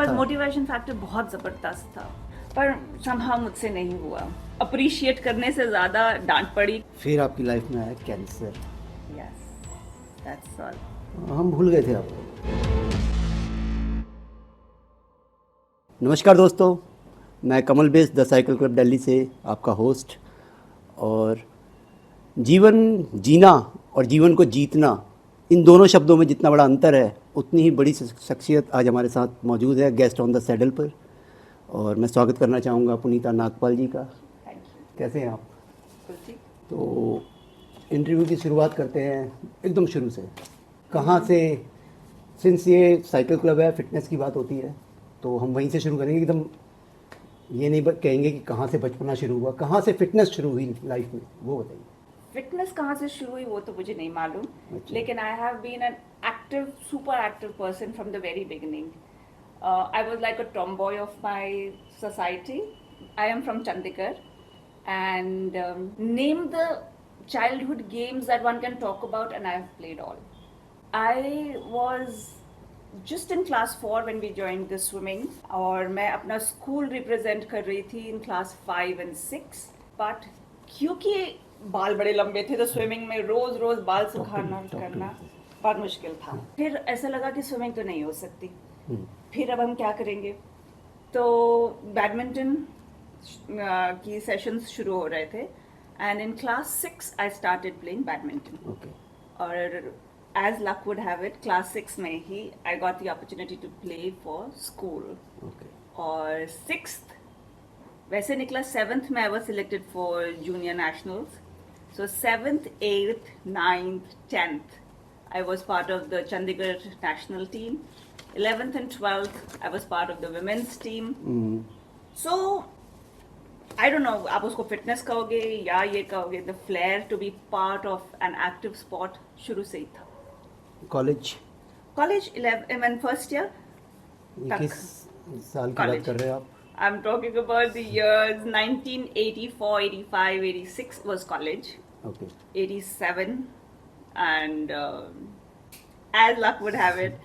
पास था? Motivation factor बहुत ज़बरदस्त था, पर समहाउ मुझसे नहीं हुआ। अप्रिशिएट करने से ज़्यादा डांट पड़ी। फिर आपकी लाइफ में आया कैंसर। Yes, that's all. हम भूल गए थे आपको। नमस्कार दोस्तों, मैं कमल बेस द साइकिल क्लब दिल्ली से आपका होस्ट। और जीवन जीना और जीवन को जीतना, इन दोनों शब्दों में जितना बड़ा अंतर है, उतनी ही बड़ी शख्सियत आज हमारे साथ मौजूद है गेस्ट ऑन द सैडल पर। और मैं स्वागत करना चाहूँगा पुनीता नागपाल जी का। Thank you. कैसे हैं आप? खुशी। तो इंटरव्यू की शुरुआत करते हैं एकदम शुरू से। कहाँ से, सिंस ये साइकिल क्लब है, फिटनेस की बात होती है, तो हम वहीं से शुरू करेंगे। एकदम ये नहीं कहेंगे कि कहाँ से बचपना शुरू हुआ, कहाँ से फिटनेस शुरू हुई लाइफ में, वो बताइए। फिटनेस कहाँ से शुरू हुई वो तो मुझे नहीं मालूम, अच्छा। लेकिन I have been an active, super active person from the very beginning. I was like a tomboy of my society. I am from Chandigarh, and name the childhood games that one can talk about, and I have played all. I was just in class 4 when we joined the swimming, और मैं अपना school represent कर रही थी in class 5 and 6. But क्योंकि बाल बड़े लंबे थे तो स्विमिंग में रोज रोज बाल सुखाना करना बहुत मुश्किल था. फिर ऐसा लगा कि स्विमिंग तो नहीं हो सकती. फिर अब हम क्या करेंगे, तो बैडमिंटन की सेशंस शुरू हो रहे थे, and in class 6 I started playing badminton. Okay. और as luck would have it, class 6 में ही I got the opportunity to play for school. Okay. और 6th वैसे निकला, 7th में I was selected for junior nationals. So 7th, 8th, 9th, 10th I was part of the Chandigarh national team. 11th and 12th I was part of the women's team. So I don't know, आप उसको fitness कहोगे या ये कहोगे, the flair to be part of an active sport शुरू से ही था. College? College 11 first year ये किस साल की बात कर रहे हैं आप? I'm talking about the years 1984, 85, 86 was college. Okay. 87, and as luck would have it,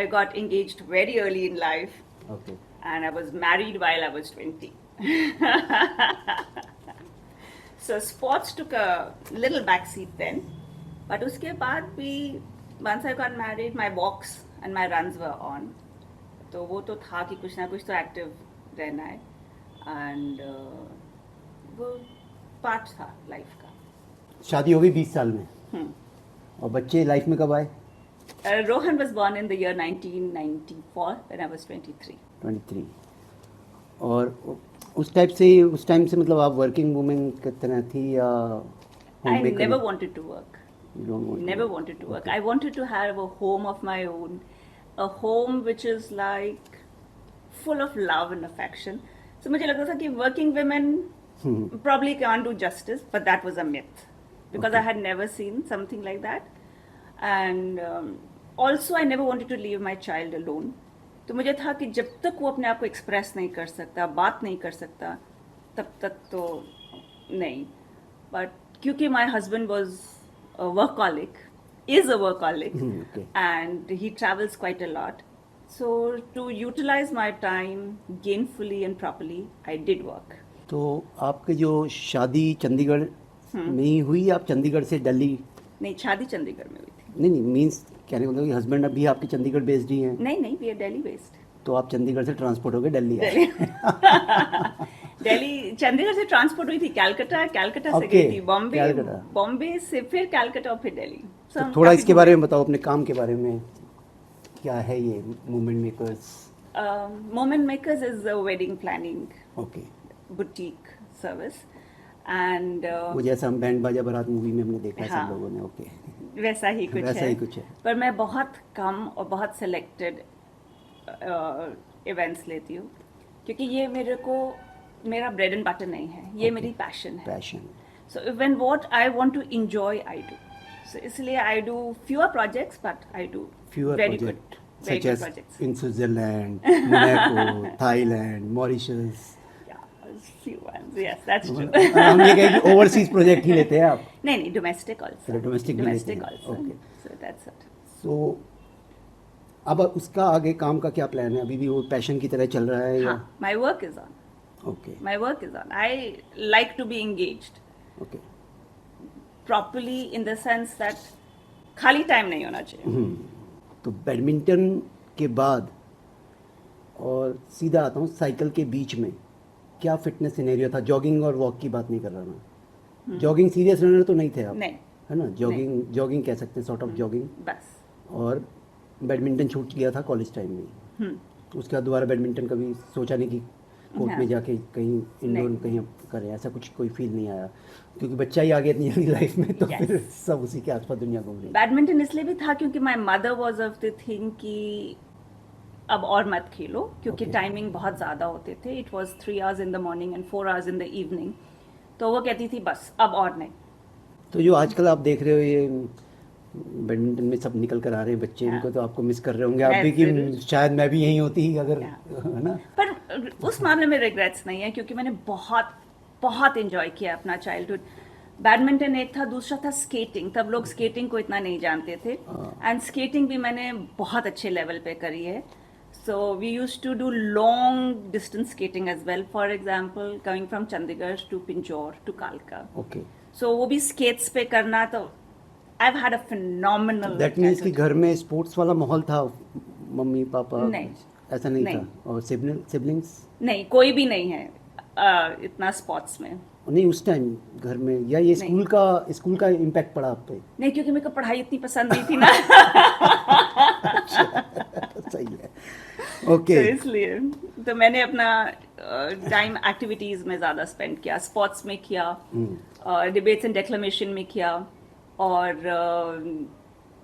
I got engaged very early in life, okay. and I was married while I was 20. So sports took a little backseat then, but उसके बाद भी once I got married, my walks and my runs were on. तो वो तो था कि कुछ ना कुछ तो एक्टिव रहना है, एंड वो पार्ट था लाइफ का. शादी हो गई 20 साल में, और बच्चे लाइफ में कब आए? Rohan was born in the year 1994 when I was 23. 23। और उस टाइम से मतलब आप वर्किंग वुमेन की तरह थी या I never wanted to work. You don't want to Never work. wanted to work. Okay. I wanted to have a home of my own, a home which is like full of love and affection. So मुझे लगता था कि working women probably can't do justice, but that was a myth because I had never seen something like that. And also I never wanted to leave my child alone. तो मुझे था कि जब तक वो अपने आप को एक्सप्रेस नहीं कर सकता, बात नहीं कर सकता, तब तक तो नहीं. बट क्योंकि my husband was a workaholic, is a workaholic, Okay. and he travels quite a lot. So to utilize my time gainfully and properly, I did work. तो आपकी जो शादी चंडीगढ़ में ही हुई, आप चंडीगढ़ से दिल्ली? नहीं, शादी चंडीगढ़ में हुई थी. नहीं, मीन्स कहने का मतलब कि हस्बैंड अभी आपके चंडीगढ़ बेस्ड ही हैं? नहीं, वी आर दिल्ली बेस्ड. तो आप चंडीगढ़ से ट्रांसपोर्ट हो गए दिल्ली आए? दिल्ली, चंडीगढ़ से ट्रांसपोर्ट हुई थी कैलकाटा, कैलकाटा से Okay, गई थी बॉम्बे, कैलकाटा। बॉम्बे से फिर कैलकाटा और फिर दिल्ली. तो थोड़ा इसके बारे में बताओ, अपने काम के बारे में. क्या है ये moment makers? Moment Makers is a wedding planning okay. boutique service, and वो जैसा हम बैंड बाजा बारात मूवी में हमने देखा है हाँ. सब लोगों ने. ओके। वैसा ही कुछ वैसा है. ही कुछ है. पर मैं बहुत कम और बहुत सिलेक्टेड इवेंट्स लेती हूँ, क्योंकि ये मेरा ब्रेड एंड बटर नहीं है, ये मेरी पैशन है. Passion. So when what I want to enjoy I do. So इसलिए I do fewer projects, but I do Fewer very good, projects very such good as projects. in Switzerland, Monaco, Thailand, Mauritius. Few ones, yes, that's true. हम ये कहें कि overseas project ही लेते हैं आप? नहीं, domestic also. चलो, domestic भी लेते Domestic हैं. also. Okay. So that's it. So अब उसका आगे काम का क्या प्लान है? अभी भी वो पैशन की तरह चल रहा है या? हाँ, my work is on. Okay My work is on. I like to be engaged okay properly in the sense that खाली टाइम नहीं होना चाहिए. तो बैडमिंटन के बाद और सीधा आता हूँ साइकिल के बीच में, क्या फिटनेस सिनेरियो था? जॉगिंग और वॉक की बात नहीं कर रहा मैं, जॉगिंग सीरियस रनर तो नहीं थे आप? नहीं. है ना, जॉगिंग जॉगिंग कह सकते हैं, सॉर्ट ऑफ जॉगिंग। बस. और बैडमिंटन छूट गया था कॉलेज टाइम में, उसके बाद दोबारा बैडमिंटन कभी सोचा नहीं कि कोर्ट हाँ. में जाके कहीं इंडोर नहीं. कहीं करें, ऐसा कुछ कोई फील नहीं आया क्योंकि बच्चा ही आ गया इतनी जल्दी लाइफ में, तो Yes. फिर सब उसी के आसपास दुनिया घूम रही है। बैडमिंटन इसलिए भी था क्योंकि my mother was of the thing कि अब और मत खेलो क्योंकि Okay. टाइमिंग बहुत ज़्यादा होते थे. It was 3 hours in the morning and 4 hours in the evening. तो वो कहती थी बस अब और नहीं. तो जो आजकल आप देख रहे हो ये बैडमिंटन में सब निकल कर आ रहे हैं बच्चे, हाँ. इनको तो आपको मिस कर रहे होंगे आप मैं भी कि जरूर. शायद मैं भी यहीं होती अगर, हाँ. है ना? पर उस मामले में रिग्रेट्स नहीं है क्योंकि मैंने बहुत बहुत एंजॉय किया अपना चाइल्डहुड. बैडमिंटन एक था, दूसरा था स्केटिंग. तब लोग स्केटिंग को इतना नहीं जानते थे एंड स्केटिंग भी मैंने बहुत अच्छे लेवल पे करी है. So we use to do long distance skating as well. For example coming from Chandigarh to Pinjore to कालका. ओके, सो वो भी स्केट्स पे करना. तो I have had a phenomenal. That means कि घर में स्पोर्ट्स वाला माहौल था, मम्मी पापा? नहीं. ऐसा नहीं नहीं. था? और सिबलिंग्स? नहीं, कोई भी नहीं है इतना स्पोर्ट्स में. नहीं उस टाइम घर में, या ये स्कूल का इम्पैक्ट पड़ा आप पे? नहीं, क्योंकि मेरे को पढ़ाई इतनी पसंद नहीं थी ना. सही है, ओके। तो इसलिए तो मैंने अपना टाइम एक्टिविटीज में ज्यादा स्पेंड किया. स्पोर्ट्स में किया, डिबेट्स एंड डेक्लेमेशन में किया. और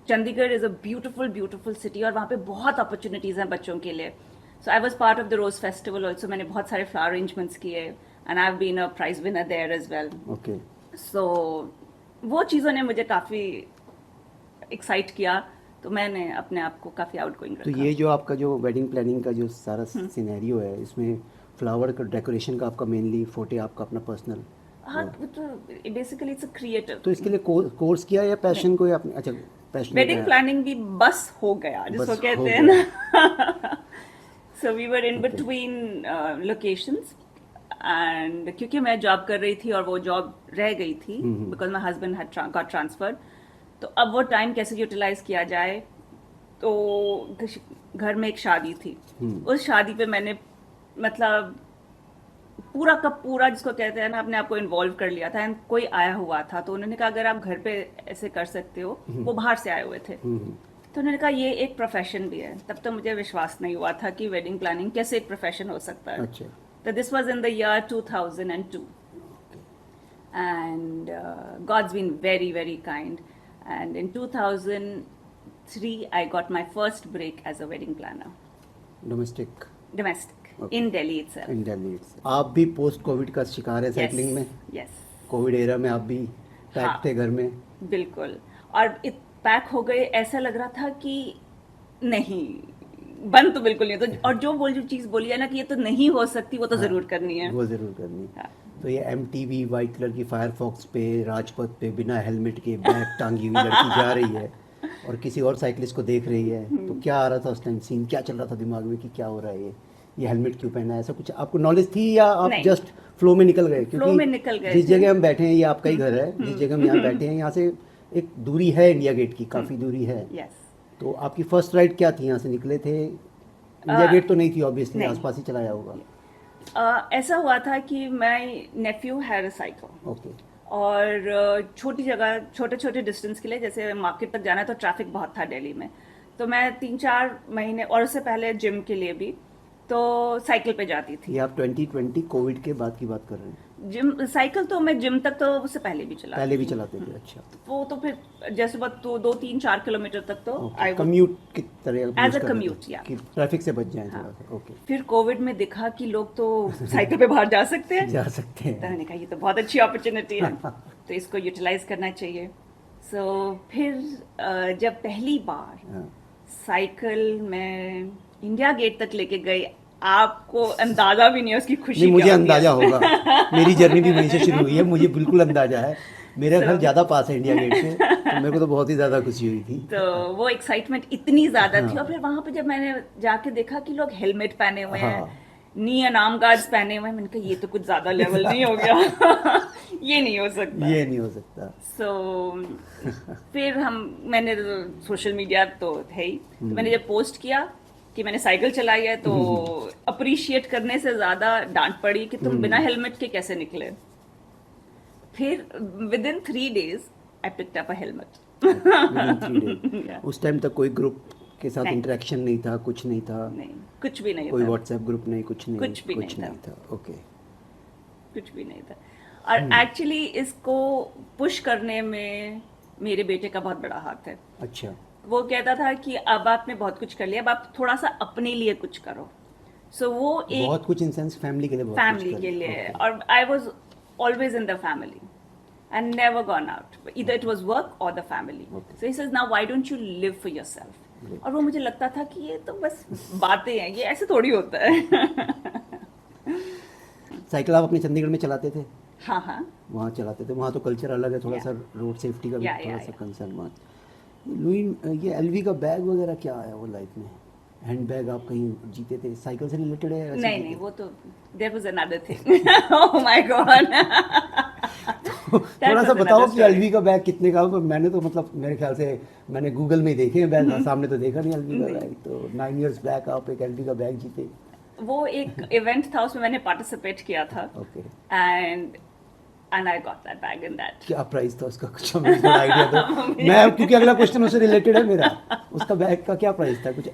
Chandigarh is a beautiful beautiful city और वहाँ पे बहुत अपॉर्चुनिटीज हैं बच्चों के लिए. So I was part of the rose festival also. मैंने बहुत सारे फ्लावर अरेंजमेंट्स किए and I have been a prize winner there as well. Okay, so वो चीज़ों ने मुझे काफ़ी एक्साइट किया. तो मैंने अपने आप को काफ़ी आउटगोइंग तो रखा. ये जो आपका जो वेडिंग प्लानिंग का जो सारा सिनेरियो है, इसमें फ्लावर का डेकोरेशन का आपका मेनली फोटे आपका अपना पर्सनल? हाँ, वो तो बेसिकली इट्स अ क्रिएटिव. तो इसके लिए कोर्स किया या पैशन को, या अपने? अच्छा, पैशन वेडिंग प्लानिंग भी बस हो गया जिसको बस कहते हो हैं ना. So we were in between locations and क्योंकि मैं जॉब कर रही थी और वो जॉब रह गई थी because my husband had got transferred. तो अब वो टाइम कैसे यूटिलाइज किया जाए. तो घर में एक शादी थी. उस शादी पे मैंने मतलब पूरा का पूरा जिसको कहते हैं ना अपने आप को इन्वॉल्व कर लिया था. एंड कोई आया हुआ था तो उन्होंने कहा अगर आप घर पे ऐसे कर सकते हो. वो बाहर से आए हुए थे. तो उन्होंने कहा ये एक प्रोफेशन भी है. तब तो मुझे विश्वास नहीं हुआ था कि वेडिंग प्लानिंग कैसे एक प्रोफेशन हो सकता है. अच्छा, So this was in the year 2002. And God's been very, very kind. And in 2003, I got my first break as a wedding planner. Domestic? Domestic. Okay. In Delhi itself. इन दिल्ली। आप भी post Covid का शिकार है cycling में? Yes. Covid era में आप भी pack हाँ. थे घर में? बिल्कुल. और पैक हो गए. ऐसा लग रहा था कि नहीं, बंद तो बिल्कुल नहीं. तो और जो चीज़ बोली है ना कि ये तो नहीं हो सकती, वो तो ज़रूर करनी है. वो ज़रूर करनी है. हाँ. तो ये MTV वाइट कलर की फायरफॉक्स पे राजपथ पे बिना हेलमेट के बैग टांगी हुई लड़की जा रही है और किसी और साइकिलिस्ट को देख रही है, तो क्या आ रहा था उस टाइम सीन, क्या चल रहा था दिमाग में कि क्या हो रहा है, ये हेलमेट क्यों पहना है? ऐसा कुछ आपको नॉलेज थी या आप नहीं. जस्ट फ्लो में निकल गए? फ्लो में निकल गए जिस थे. जगह हम बैठे हैं ये आपका ही घर है, जिस जगह हम यहाँ बैठे हैं यहाँ से एक दूरी है इंडिया गेट की, काफ़ी दूरी है. Yes. तो आपकी फर्स्ट राइड क्या थी? यहाँ से निकले थे, इंडिया गेट तो नहीं थी ऑब्वियसली, नहीं. आसपास ही चलाया होगा. ऐसा हुआ था कि my Neiphiu had a cycle. Okay, और छोटी जगह छोटे छोटे डिस्टेंस के लिए जैसे मार्केट तक जाना है तो ट्रैफिक बहुत था दिल्ली में. तो मैं 3-4 महीने और उससे पहले जिम के लिए भी तो साइकिल पे जाती थी. ये आप 2020 कोविड के बाद की बात कर रहे हैं? जिम साइकिल तो मैं जिम तक तो उससे पहले भी चला. पहले भी चलाते थे? अच्छा, वो तो फिर जैसे बात तो 2-3-4 किलोमीटर तक तो आई कम्यूट की तरह use As a करते थे commute, yeah. कि ट्रैफिक से बच जाएं हाँ. थोड़ा सा. ओके, फिर कोविड में दिखा कि लोग तो साइकिल पे बाहर जा सकते हैं. जा सकते तो हैं. मैंने कहा ये तो बहुत अच्छी अपॉर्चुनिटी है तो इसको यूटिलाइज करना चाहिए. सो फिर जब पहली बार हाँ. साइकिल में इंडिया गेट तक लेके गई, आपको अंदाजा भी नहीं है उसकी खुशी. नहीं, मुझे क्या होती अंदाजा है. होगा, मेरी जर्नी भी वहीं से शुरू हुई है, मुझे बिल्कुल अंदाजा है. मेरा घर ज़्यादा पास है इंडिया गेट से, तो मेरे को तो बहुत ही ज़्यादा खुशी हुई थी। तो वो एक्साइटमेंट इतनी ज्यादा थी। और फिर वहां पे जब मैंने जाके देखा कि लोग हेलमेट पहने हुए हैं, हाँ। नी एंड आर्म गार्ड्स पहने हुए हैं, मैंने कहा ये तो कुछ ज्यादा लेवल नहीं हो गया। ये नहीं हो सकता। ये नहीं हो सकता। सो फिर मैंने सोशल मीडिया तो है ही, तो मैंने जब पोस्ट किया कि मैंने साइकिल चलाई है, तो अप्रिशिएट करने से ज्यादा डांट पड़ी कि तुम बिना हेलमेट के कैसे निकले। फिर with in 3 days I picked up a helmet. Within 3 days। Yeah. उस टाइम तक कोई ग्रुप के साथ नहीं। इंटरेक्शन नहीं था, कुछ नहीं था, नहीं, कुछ भी नहीं कोई था। व्हाट्सएप ग्रुप नहीं, कुछ नहीं, कुछ भी नहीं था। ओके। कुछ भी नहीं था। और एक्चुअली इसको पुश करने में मेरे बेटे का बहुत बड़ा हाथ है। अच्छा। वो कहता था कि अब आपने बहुत कुछ कर लिया, अब आप थोड़ा सा अपने लिए कुछ करो। सो वो एक बहुत कुछ इन सेंस फैमिली के लिए बहुत कुछ फैमिली कर के लिया। लिए, ओके। और I was always in the family and never gone out. Either it was work or the family. Okay. So he says, now why don't you live for yourself? Great. और वो मुझे लगता था कि ये तो बस बातें हैं, ये ऐसे थोड़ी होता है। साइकिल आप अपने चंडीगढ़ में चलाते थे? हाँ हाँ। वहाँ चलाते थे, वहाँ तो कल्चर अलग है, थोड़ा Yeah. सा रोड सेफ्टी का भी Yeah, थोड़ा yeah, सा yeah. कंसर्न वहाँ। लुई, ये एलवी का बैग वगैरह क्या आया वो लाइफ में? हैंड बैग आप कहीं जीते थे, साइकिल से रिलेटेड है? ऐसे नहीं जीते नहीं, थे? वो तो there was another thing. Oh my God. थोड़ा सा बताओ कि एलवी का बैग कितने का? मैंने तो मतलब मेरे ख्याल से मैंने गूगल में ही देखे हैं बैग, सामने तो देखा नहीं एलवी का बैग। तो 9 years बैक आप एक एलवी का बैग जीते। वो एक इवेंट था, उसमें मैंने पार्टिसिपेट किया था। Okay. And I got that bag in that. क्या प्राइस था उसका, कुछ हमें थोड़ा आइडिया दो। मैं, क्योंकि अगला क्वेश्चन उससे रिलेटेड है मेरा। उसका बैग का क्या प्राइस था कुछ?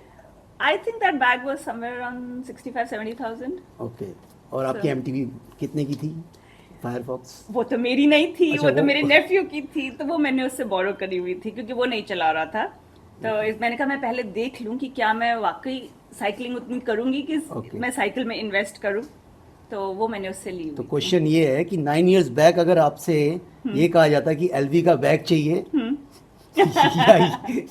I think that bag was somewhere around 65-70,000। Okay. और आपकी एमटीवी कितने की थी? फायरफॉक्स? वो तो मेरी नहीं थी। अच्छा, वो तो वो- मेरे नेफ्यू की थी, तो वो मैंने उससे बोरो करी हुई थी क्योंकि वो नहीं चला रहा था। तो मैंने कहा मैं पहले देख लूं कि क्या मैं वाकई साइकिलिंग उतनी करूंगी कि Okay. मैं साइकिल में इन्वेस्ट करूं। तो वो मैंने उससे ली तो हुई। क्वेश्चन ये है कि 9 years बैक अगर आपसे ये कहा जाता कि एलवी का बैग चाहिए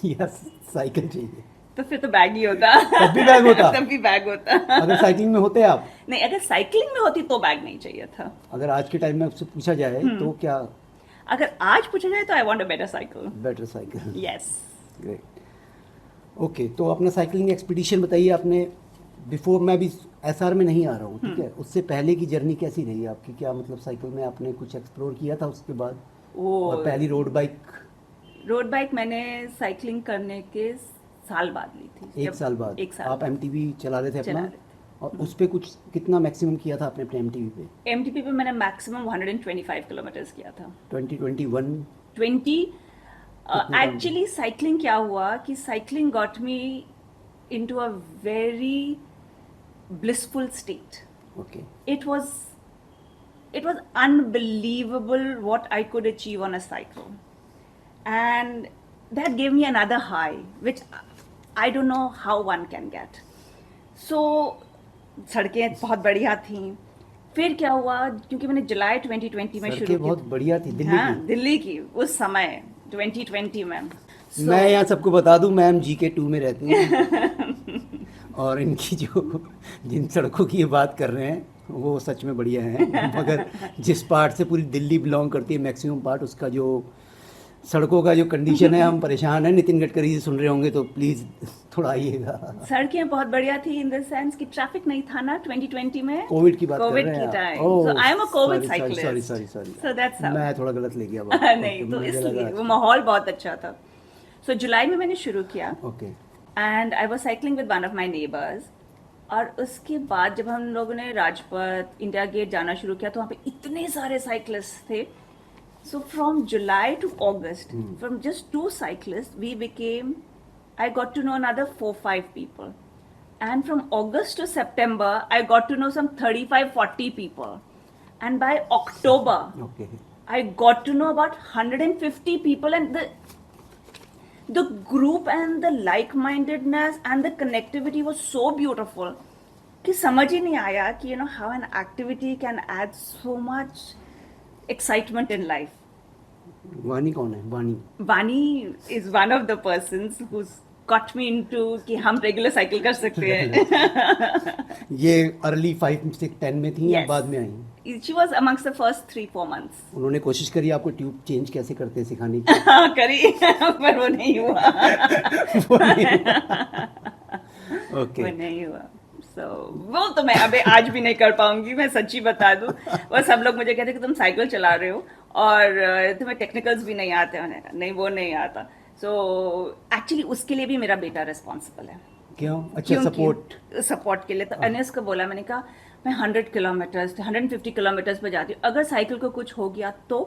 या साइकिल चाहिए, तो फिर तो बैग ही होता। तब भी बैग होता? तब भी बैग होता। अगर साइकिलिंग में होते आप? नहीं, अगर साइकिलिंग में होती तो बैग नहीं चाहिए था। अगर आज के टाइम में आपसे पूछा जाए तो क्या अगर आज पूछा जाए तो I want a better cycle. Better cycle? Yes. Great. Okay, तो अपना साइकिलिंग एक्सपीडिशन बताइए। आपने बिफोर, मैं भी एसआर में नहीं आ रहा हूँ, ठीक है, उससे पहले की जर्नी कैसी रही आपकी? क्या मतलब साइकिल में आपने कुछ एक्सप्लोर किया था उसके बाद? और पहली रोड बाइक मैंने साइकिलिंग करने के साल बाद ली थी। 1 साल बाद? एक साल आप एमटीवी चला रहे थे चला अपना? रहे थे। और उस पे कुछ कितना मैक्सिमम किया था आपने अपने एमटीवी पे? एमटीपी पे मैंने मैक्सिमम 125 किलोमीटर्स किया था। 2021? 20 कितने एक्चुअली साइकिलिंग क्या हुआ कि cycling got me into a very blissful state. Okay. It was unbelievable what I could achieve on a cycle, and that gave me another high, which I don't know how one can get. So सड़कें बहुत बढ़िया थी। फिर क्या हुआ, क्योंकि मैंने जुलाई 2020 में शुरू सड़कें की। बहुत बढ़िया थी दिल्ली हाँ, की? दिल्ली की उस समय 2020 में। So, मैं यहाँ सबको बता दूं, मैम GK2 में रहती हैं और इनकी जिन सड़कों की ये बात कर रहे हैं वो सच में बढ़िया हैं, मगर जिस पार्ट से पूरी दिल्ली बिलोंग करती है, मैक्सिमम पार्ट, उसका जो सड़कों का जो कंडीशन है, हम परेशान हैं। नितिन गडकरी जी सुन रहे होंगे तो प्लीज़ थोड़ा आइएगा। सड़कें बहुत बढ़िया थी इन द सेंस कि ट्रैफिक नहीं था ना 2020 में। कोविड की बात कर कोविड रहे की हैं आप? Time. Oh, so I am a Covid sorry, cyclist. Sorry. So that's how. मैं थोड़ा गलत ले गया बात। नहीं, ओके, तो मुझे इसलिए लगा- वो माहौल बहुत अच्छा था। सो जुलाई में मैंने शुरू किया okay. And I was cycling with one of my neighbours. और उसके बाद जब हम लोगों ने राजपथ, इंडिया गेट जाना शुरू किया तो वहाँ पे इतने सारे साइकिलिस्ट थे। So from July to August, from just 2 cyclists, I got to know another 4-5 people. And from August to September, I got to know some 35-40 people. And by October, okay. I got to know about 150 people, and the group and the like-mindedness and the connectivity was so beautiful कि समझ ही नहीं आया कि how an activity can add so much excitement in life. वानी कौन है? वानी? Vani is one of the persons who's got me into कि हम रेगुलर साइकिल कर सकते हैं। ये अर्ली 5 से 10 में थी या Yes. बाद में आई? She was amongst the first 3-4 months. उन्होंने कोशिश करी आपको ट्यूब चेंज कैसे करते हैं सिखाने की? हाँ करी पर वो नहीं हुआ. वो नहीं हुआ। ओके वो नहीं हुआ. So, वो तो मैं अबे आज भी नहीं कर पाऊंगी, मैं सच्ची बता दूं. और सब लोग मुझे कहते हैं कि तुम साइकिल चला रहे हो और तुम्हें टेक्निकल्स भी नहीं आते. मैंने कहा नहीं वो नहीं आता. सो एक्चुअली उसके लिए भी मेरा बेटा रिस्पॉन्सिबल है. क्यों? अच्छा, सपोर्ट के लिए. तो अनस को बोला, मैंने कहा मैं 100 किलोमीटर्स 150 किलोमीटर्स पे जाती हूँ, अगर साइकिल को कुछ हो गया तो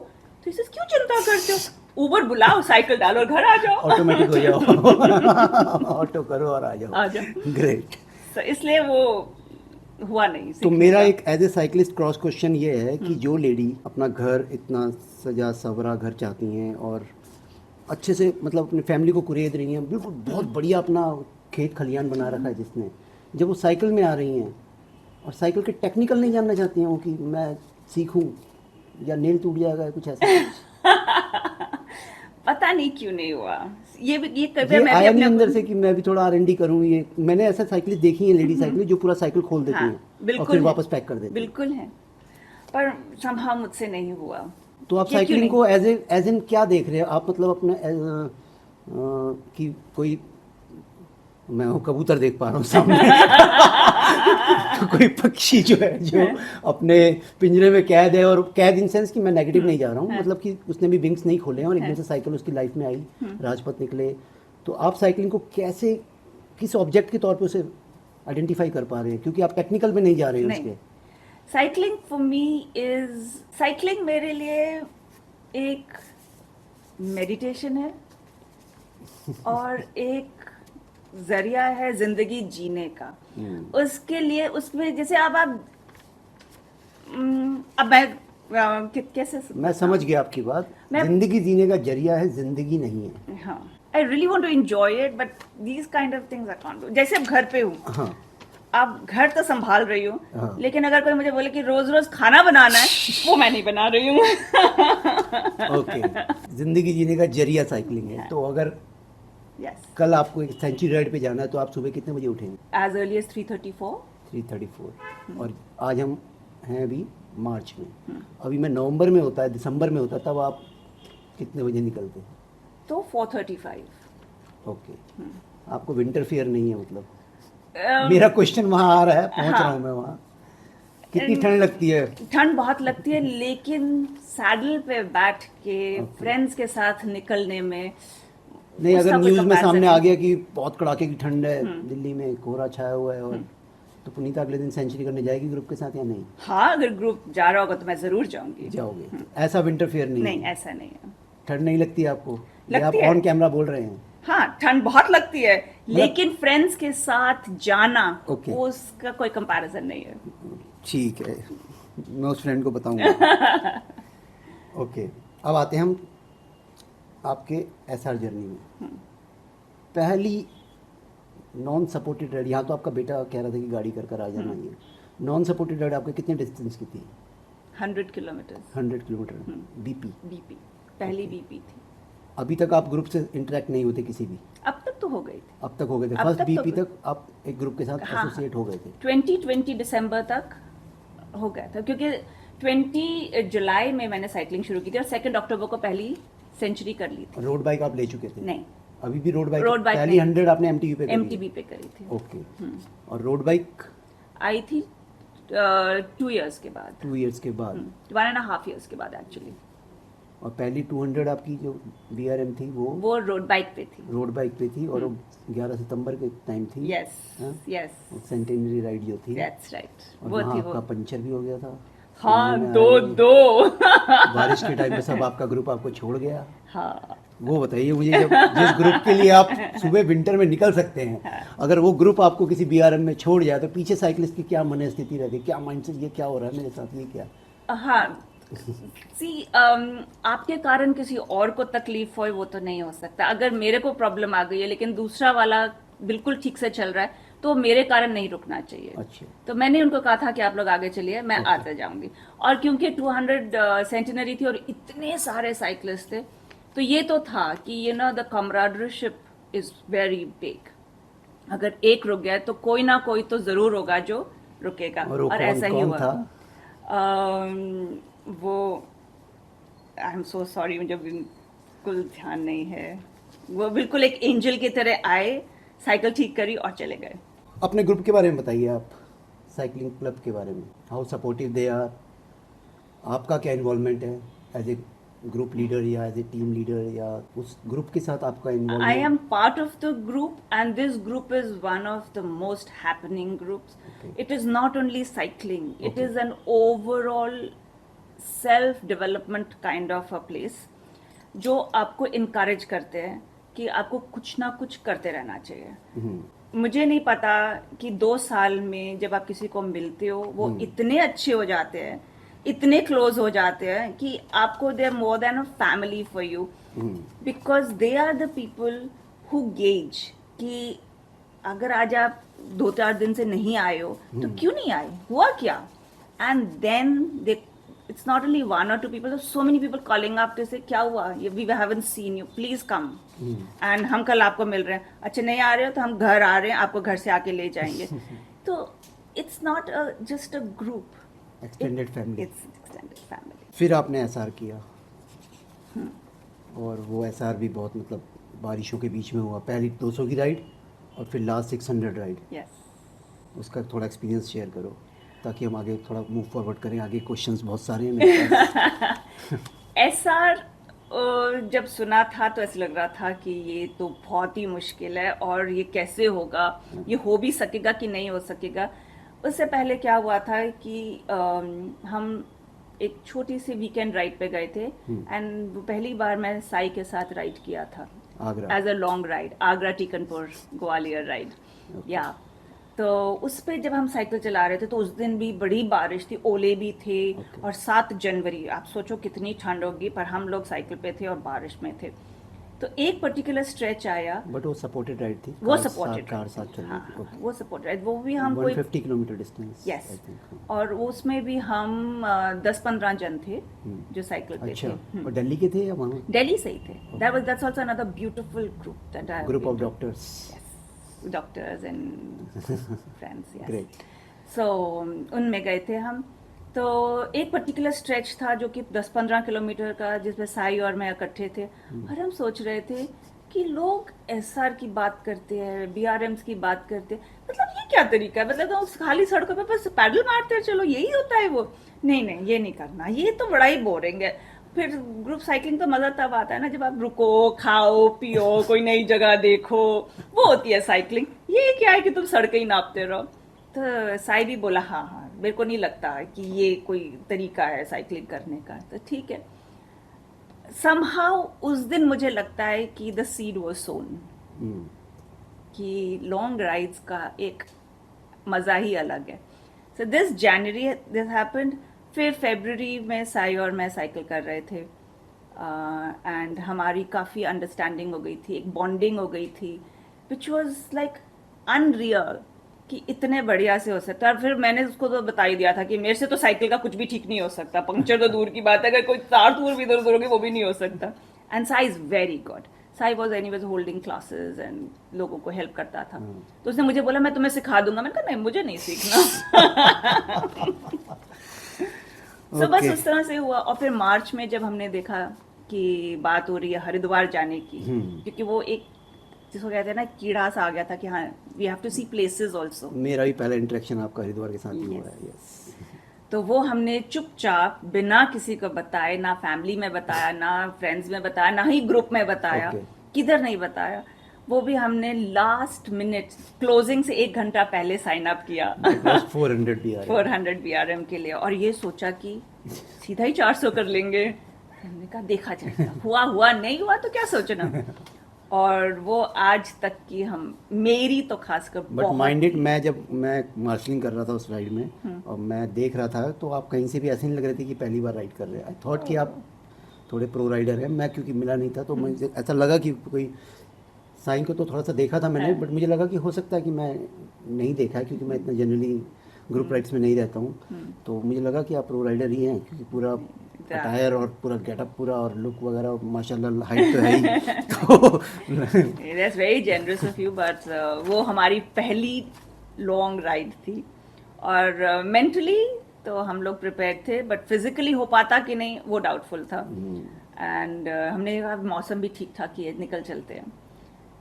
इसे क्यों चिंता करते हो? उबर बुलाओ, साइकिल डालो और घर आ जाओ. ऑटोमेटिक हो जाओ ऑटो करो और आ आ जाओ. जाओ. ग्रेट. So, इसलिए वो हुआ नहीं. तो मेरा एक as a cyclist cross question ये है कि जो लेडी अपना घर इतना सजा सवरा घर चाहती हैं और अच्छे से मतलब अपनी फैमिली को कुरेद रही हैं, बिल्कुल बहुत बढ़िया अपना खेत खलियान बना रखा है जिसने, जब वो साइकिल में आ रही हैं और साइकिल के टेक्निकल नहीं जानना चाहती हैं वो कि मैं सीखूं या नेल टूट जाएगा कुछ ऐसा पता नहीं क्यों नहीं हुआ. ये ये आया नहीं अंदर से कि मैं भी थोड़ा R&D करूं. ये मैंने ऐसा साइकिलिस्ट देखी है, लेडी साइकिलिस्ट जो पूरा साइकिल खोल देती हाँ, हैं और फिर वापस पैक कर देती हैं. बिल्कुल है, पर संभव मुझसे नहीं हुआ. तो आप ये क्यों साइकिलिंग नहीं? को एज इन क्या देख रहे हैं आप? मतलब अपने कि कोई मैं वो कबूतर देख पा रहा हूँ सामने तो कोई पक्षी जो है जो अपने पिंजरे में कैद है, और कैद इन सेंस कि मैं नेगेटिव नहीं जा रहा हूँ, मतलब कि उसने भी विंग्स नहीं खोले हैं और एकदम से साइकिल उसकी लाइफ में आई, राजपथ निकले. तो आप साइकिलिंग को कैसे किस ऑब्जेक्ट के तौर पे उसे आइडेंटिफाई कर पा रहे हैं, क्योंकि आप टेक्निकल में नहीं जा रहे हैं नहीं. उसके? Cycling for me is, cycling मेरे लिए एक मेडिटेशन है और एक जरिया है जिंदगी जीने का. उसके लिए उसमें जैसे अब मैं कैसे मैं समझ गया आपकी बात. मैं- जिंदगी जीने का जरिया है, जिंदगी नहीं है. हाँ, I really want to enjoy it, but these kind of things I can't do. जैसे अब घर पे हूँ, हाँ अब घर तो संभाल रही हूँ, हाँ. लेकिन अगर कोई मुझे बोले कि रोज रोज खाना बनाना है, वो मैं नहीं बना रही हूँ. ओके. जिंदगी जीने का जरिया साइकिलिंग है. तो अगर यस, कल आपको एक सेंचुरी राइड पे जाना है तो आप सुबह कितने बजे उठेंगे? As early as 3:34. 3:34. और आज हम हैं अभी मार्च में. अभी मैं नवंबर में होता है, दिसंबर में होता है, तब आप कितने बजे निकलते हैं? तो 4:35. ओके. आपको विंटर फियर नहीं है मतलब? मेरा क्वेश्चन वहाँ आ रहा है, पहुँच रहा हूँ मैं वहाँ. कितनी ठंड लगती है? ठंड बहुत लगती है, लेकिन सैडल पे बैठ के फ्रेंड्स के साथ निकलने में नहीं, उसका अगर कोई न्यूज़ में comparison सामने आ नहीं. गया कि बहुत कड़ाके की ठंड है, दिल्ली में कोहरा छाया हुआ है, और तो पुनीता अगले दिन सेंचुरी करने जाएगी ग्रुप के साथ या नहीं? हाँ, अगर ग्रुप जा रहा होगा तो मैं जरूर जाऊंगी. जाओगे. ऐसा विंटर फेयर नहीं नहीं, है? ऐसा नहीं है. ठंड नहीं लगती है आपको? ये आप लगती है. ऑन कैमरा बोल रहे हैं? हाँ, ठंड बहुत लगती है, लेकिन फ्रेंड्स के साथ जाना Okay. उसका कोई कंपैरिजन नहीं है. ठीक है, मैं उस फ्रेंड को बताऊंगा. ओके. अब आते हैं हम आपके SR जर्नी में. पहली नॉन सपोर्टेड राइड, यहाँ तो आपका बेटा कह रहा था कि गाड़ी कर आ जाना. ये नॉन सपोर्टेड राइड आपके कितने डिस्टेंस की थी? 100 किलोमीटर 100 किलोमीटर. बीपी? बीपी, पहली बीपी थी. अभी तक आप ग्रुप से इंटरेक्ट नहीं होते किसी भी? अब तक तो हो गई थी. अब तक हो गए थे? अब फर्स्ट तक तो बीपी हो- तक आप एक ग्रुप के साथ हाँ, एसोसिएट हो गए थे? 2020 दिसंबर तक हो गया था, क्योंकि 20 जुलाई में मैंने साइकिलिंग शुरू की थी और 2 अक्टूबर को पहली सेंचुरी कर ली थी. रोड बाइक आप ले चुके थे? नहीं, अभी भी रोड बाइक? रोड बाइक पहली नहीं. 100 आपने MTB पे करी? एमटीबी पे करी थी. ओके. और रोड बाइक आई थी 2 इयर्स के बाद, 2 इयर्स के बाद. 1.5 इयर्स के बाद एक्चुअली. और पहली 200 आपकी जो BRM थी वो रोड बाइक पे थी. रोड बाइक पे थी, और वो 11 सितंबर के टाइम थी. यस, हाँ? यस, सेंटेनरी राइड जो थी, दैट्स राइट. और वो वहाँ थी आपका वो. पंचर भी हो गया था. हाँ, सुनने में दो आया है। दो. बारिश के टाइम पे सब आपका ग्रुप आपको छोड़ गया. हाँ, वो बताइए मुझे, जब जिस ग्रुप के लिए आप सुबह विंटर में निकल सकते हैं, अगर वो ग्रुप आपको किसी BRM में छोड़ जाए तो पीछे साइकिलिस्ट की क्या मन स्थिति रहती है? क्या माइंड से ये क्या हो रहा है मेरे साथ, ये क्या? हाँ. सी, आपके कारण किसी और को तकलीफ हो वो तो नहीं हो सकता. अगर मेरे को प्रॉब्लम आ गई है लेकिन दूसरा वाला बिल्कुल ठीक से चल रहा है, तो मेरे कारण नहीं रुकना चाहिए. अच्छा. तो मैंने उनको कहा था कि आप लोग आगे चलिए, मैं आते जाऊंगी. और क्योंकि 200 सेंटिनरी थी और इतने सारे साइकिलिस्ट थे, तो ये तो था कि द कमराडरशिप इज वेरी बिग. अगर एक रुक गया तो कोई ना कोई तो जरूर होगा जो रुकेगा. और वो ऐसा ही कौन हुआ. था? वो आई एम सो सॉरी, मुझे बिल्कुल ध्यान नहीं है। वो बिल्कुल एक एंजल की तरह आए, साइकिल ठीक करी और चले गए। अपने ग्रुप के बारे में बताइए आप, साइकिलिंग क्लब के बारे में, हाउ सपोर्टिव दे आर, आपका क्या इन्वॉल्वमेंट है एज ए ग्रुप लीडर या एज ए टीम लीडर, या उस ग्रुप के साथ आपका I involvement? am part of the group, and this group is one of the most happening groups. Okay. It is not only cycling, it Okay. is an overall self development kind of a place जो आपको encourage करते हैं कि आपको कुछ ना कुछ करते रहना चाहिए। मुझे नहीं पता कि 2 साल में जब आप किसी को मिलते हो वो इतने अच्छे हो जाते हैं, इतने क्लोज हो जाते हैं कि आपको they are more than a family for you, because they are the people who gauge कि अगर आज आप 2-4 दिन से नहीं आए हो तो क्यों नहीं आए, हुआ क्या, and then they it's not only 1 or 2 people, there's so many people calling up to say क्या हुआ, we haven't seen you, please come, and हम कल आपको मिल रहे हैं, अच्छा नहीं आ रहे हो तो हम घर आ रहे हैं, आपको घर से आके ले जाएंगे। तो it's not just a group, extended family. it's extended family। फिर आपने एसआर किया, और वो एसआर भी बहुत मतलब बारिशों के बीच में हुआ, पहली 200 की राइड और फिर लास्ट 600 राइड, yes। उसका थोड़ा एक्सपीरियंस शेयर करो ताकि हम आगे थोड़ा मूव फॉरवर्ड करें, आगे क्वेश्चंस बहुत सारे हैं मेरे पास। एसआर जब सुना था तो ऐसा लग रहा था कि ये तो बहुत ही मुश्किल है और ये कैसे होगा, ये हो भी सकेगा कि नहीं हो सकेगा। उससे पहले क्या हुआ था कि हम एक छोटी सी वीकेंड राइड पे गए थे, एंड पहली बार मैं साई के साथ राइड किया था Agra. As a long ride, Agra Tekanpur Gwalior ride. या तो उस पे जब हम साइकिल चला रहे थे तो उस दिन भी बड़ी बारिश थी, ओले भी थे, और 7 जनवरी, आप सोचो कितनी ठंड होगी, पर हम लोग साइकिल पे थे और बारिश में थे। तो एक पर्टिकुलर स्ट्रेच आया, बट वो सपोर्टेड राइड थी, वो सपोर्टेड कार साथ चल रही थी। वो सपोर्टेड, वो भी हम कोई 150 किलोमीटर डिस्टेंस। यस, और उसमें भी हम 10-15 जन थे जो साइकिल पे अच्छा, थे। और दिल्ली के थे या वहाँ? दिल्ली से ही थे। That's also another beautiful group that I group of doctors. Doctors and friends, yes. Great. So उनमें गए थे हम। तो एक पर्टिकुलर स्ट्रेच था जो कि 10-15 किलोमीटर का, जिसमें साई और मैं इकट्ठे थे, और हम सोच रहे थे कि लोग एसआर की बात करते हैं, बीआरएम्स की बात करते हैं, मतलब ये क्या तरीका है, मतलब तो खाली सड़कों पे बस पैडल मारते हैं, चलो यही होता है वो, नहीं ये नहीं करना, ये तो बड़ा ही बोरिंग है। फिर ग्रुप साइकिलिंग तो मजा तब आता है ना जब आप रुको, खाओ पियो, कोई नई जगह देखो, वो होती है साइकिलिंग। ये क्या है कि तुम सड़कें ही नापते रहो। तो साई भी बोला हाँ मेरे को नहीं लगता कि ये कोई तरीका है साइकिलिंग करने का, तो ठीक है। समहाउ उस दिन मुझे लगता है कि द सीड वाज सोन, कि लॉन्ग राइड्स का एक मजा ही अलग है। So this January this happened. फिर फरवरी में साई और मैं साइकिल कर रहे थे, एंड हमारी काफ़ी अंडरस्टैंडिंग हो गई थी, एक बॉन्डिंग हो गई थी, विच वॉज लाइक अनरियल कि इतने बढ़िया से हो सकता है। और फिर मैंने उसको तो बता ही दिया था कि मेरे से तो साइकिल का कुछ भी ठीक नहीं हो सकता, पंक्चर तो दूर की बात है, अगर कोई तार तूर भी इधर उधर होगी वो भी नहीं हो सकता। And Sai is very good, Sai was anyways holding classes and लोगों को हेल्प करता था। तो उसने मुझे बोला मैं तुम्हें सिखा दूंगा, मैंने कहा नहीं मुझे नहीं सीखना। So, बस उस तरह से हुआ। और फिर मार्च में जब हमने देखा कि बात हो रही है हरिद्वार जाने की, क्योंकि वो एक जिसको कहते हैं ना कीड़ा सा आ गया था कि हाँ we have to see places also. मेरा भी पहला इंटरेक्शन आपका हरिद्वार के साथ ही हुआ है। यस। तो वो हमने चुपचाप बिना किसी को बताए, ना फैमिली में बताया, ना फ्रेंड्स में बताया, ना ही ग्रुप में बताया, किधर नहीं बताया, वो भी हमने लास्ट मिनट क्लोजिंग से 1 घंटा पहले साइन अप किया 400 बीआरएम के लिए, और ये सोचा कि सीधा ही 400 कर लेंगे। हमने कहा देखा जाएगा, हुआ नहीं हुआ तो क्या सोचना। और वो आज तक की हम मेरी तो खासकर बट माइंडेड, जब मैं मार्शलिंग कर रहा था उस राइड में और मैं देख रहा था तो आप कहीं से भी ऐसे नहीं लग रहे थे कि पहली बार राइड कर रहे हैं। आई थॉट कि आप थोड़े प्रो राइडर हैं। मैं क्योंकि मिला नहीं था तो मुझे ऐसा लगा कि कोई साइन को तो थोड़ा सा देखा था मैंने, बट मुझे लगा कि हो सकता है कि मैं नहीं देखा है क्योंकि मैं इतना जनरली ग्रुप राइड्स में नहीं रहता हूँ। तो मुझे लगा कि आप प्रो राइडर ही हैं क्योंकि पूरा अटायर और पूरा गेटअप पूरा और लुक वगैरह माशाल्लाह, हाइट तो है ही। तो that's very generous of you, but वो हमारी पहली लॉन्ग राइड थी और मेंटली तो हम लोग प्रिपेयर थे, बट फिजिकली हो पाता कि नहीं वो डाउटफुल था. एंड हमने कहा मौसम भी ठीक ठाक ही है, निकल चलते हैं.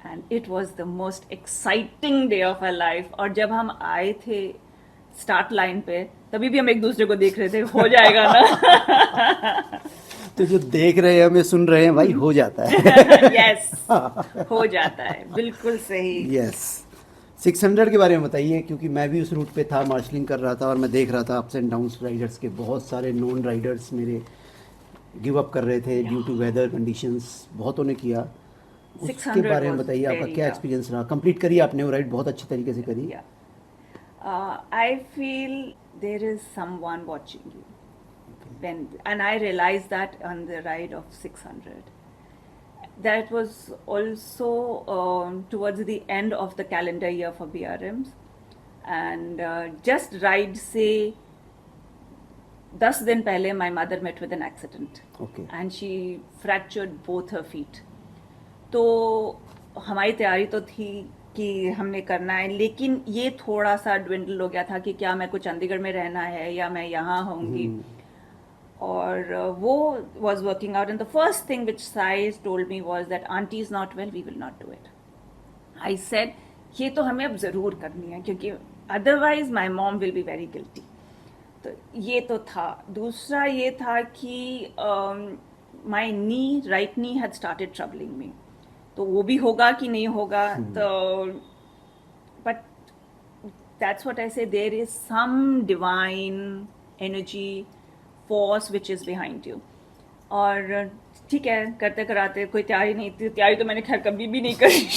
And it was the most exciting day of our life. और जब हम आए थे स्टार्ट लाइन पे, तभी भी हम एक दूसरे को देख रहे थे, हो जाएगा ना. तो जो देख रहे हैं हमें सुन रहे हैं भाई, हो जाता है. यस, हो जाता है, बिल्कुल सही. यस. 600 के बारे में बताइए, क्योंकि मैं भी उस रूट पे था, मार्शलिंग कर रहा था और मैं देख रहा था अप्स एंड डाउन्स राइडर्स के. बहुत सारे नॉन राइडर्स मेरे गिव अप कर रहे थे ड्यू टू वेदर कंडीशंस. बहुतों ने किया. उसके 600 बारे में was बताइए, आपका very क्या tough. एक्सपीरियंस रहा? कंप्लीट करिए आपने वो राइड, बहुत अच्छी तरीके से करी. Yeah. I feel there is someone watching you. And I realized that on the ride of 600. That was also towards the end of the calendar year for BRMs. And just ride say 10 दिन पहले my mother met with an accident. Okay. And she fractured both her feet. तो हमारी तैयारी तो थी कि हमने करना है, लेकिन ये थोड़ा सा ड्विंडल हो गया था कि क्या मैं को चंडीगढ़ में रहना है या मैं यहाँ होंगी. और वो was working out, and the first thing which Sai told me was that auntie is not well, we will not do it. I said ये तो हमें अब ज़रूर करनी है, क्योंकि otherwise my mom will be very guilty. तो ये तो था. दूसरा ये था कि my knee, right knee had started troubling me. तो वो भी होगा कि नहीं होगा. तो but that's what I say, there is some divine energy force which is behind you. और ठीक है, करते कराते कोई तैयारी नहीं थी. तैयारी तो मैंने खैर कभी भी नहीं करी.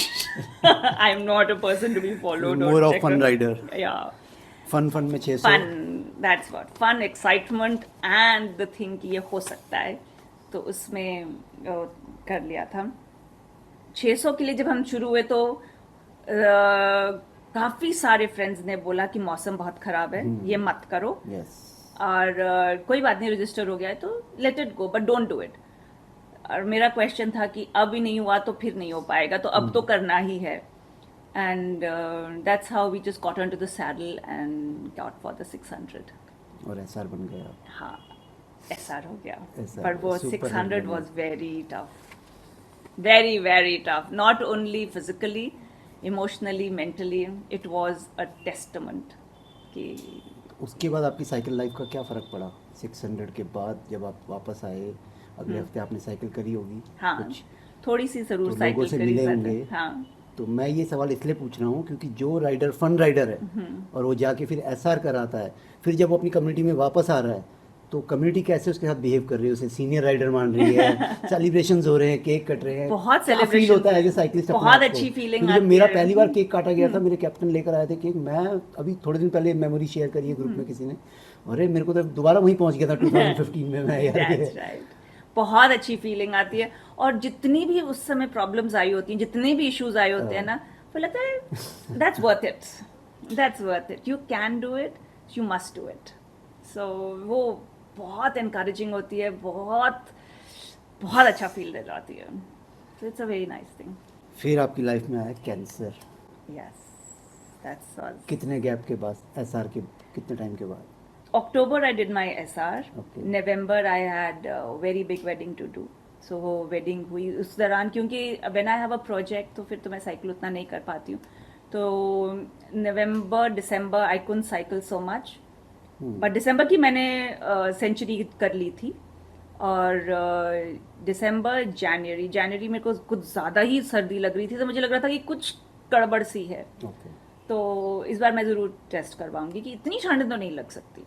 I am not a person to be followed. More of fun rider. या फन में 600. Fun, that's what, fun, excitement and the thing कि ये हो सकता है, तो उसमें कर लिया था. 600 के लिए जब हम शुरू हुए तो काफ़ी सारे फ्रेंड्स ने बोला कि मौसम बहुत ख़राब है, ये मत करो. Yes. और कोई बात नहीं, रजिस्टर हो गया है तो let it go, but don't do it. और मेरा क्वेश्चन था कि अब ही नहीं हुआ तो फिर नहीं हो पाएगा, तो अब तो करना ही है. And that's how we just got on to the saddle and got for the 600. और एसआर बन गया. हाँ, एसआर हो गया. SR, पर वो super 600 hit was very tough. Very, very tough. Not only physically, emotionally, mentally. It was a testament. कि उसके बाद आपकी साइकिल लाइफ का क्या फ़र्क पड़ा? 600 के बाद जब आप वापस आए, अगले हफ्ते आपने साइकिल करी होगी. हाँ, कुछ थोड़ी सी जरूर तो लोगों साइकिल से करी मिले मैंने. होंगे. हाँ. तो मैं ये सवाल इसलिए पूछ रहा हूँ क्योंकि जो राइडर फन राइडर है और वो जाके फिर एसआर कराता है, फिर जब वो अपनी कम्युनिटी में वापस आ रहा है, तो कम्युनिटी कैसे उसके साथ बिहेव कर रही है? उसे सीनियर राइडर मान रही है, सेलिब्रेशंस हो रहे हैं, केक कट रहे हैं. बहुत क्या celebration फील होता है एज ए साइकिलिस्ट? बहुत अच्छी feeling जब आती मेरा है. पहली बार केक काटा गया था, मेरे कैप्टन लेकर आए थे केक. मैं अभी थोड़े दिन पहले मेमोरी शेयर करी है ग्रुप में किसी ने, अरे मेरे को तो दोबारा वहीं पहुंच गया था 2015 में मैं यार. That's right. बहुत अच्छी फीलिंग आती है. और जितनी भी उस समय प्रॉब्लम्स आई होती हैं, जितने भी इश्यूज आए होते हैं ना, तो लगता है that's worth it. That's worth it. You can do it, you must do it. So वो बहुत encouraging होती है, बहुत बहुत अच्छा फील दे जाती है. So it's a very nice thing. फिर आपकी लाइफ में आया कैंसर. Yes, that's all. कितने गैप के बाद? एसआर के कितने टाइम के बाद? October I did my SR. Okay. November I had a very big wedding to do. So वो wedding हुई उस दौरान, क्योंकि when I have a project तो फिर तो मैं साइकिल उतना नहीं कर पाती हूँ. तो November, December I couldn't cycle so much. But December की मैंने सेंचुरी कर ली थी. और दिसंबर, जनवरी मेरे को कुछ ज़्यादा ही सर्दी लग रही थी, तो मुझे लग रहा था कि कुछ गड़बड़ सी है. Okay. तो इस बार मैं ज़रूर टेस्ट करवाऊंगी कि इतनी ठंड तो नहीं लग सकती.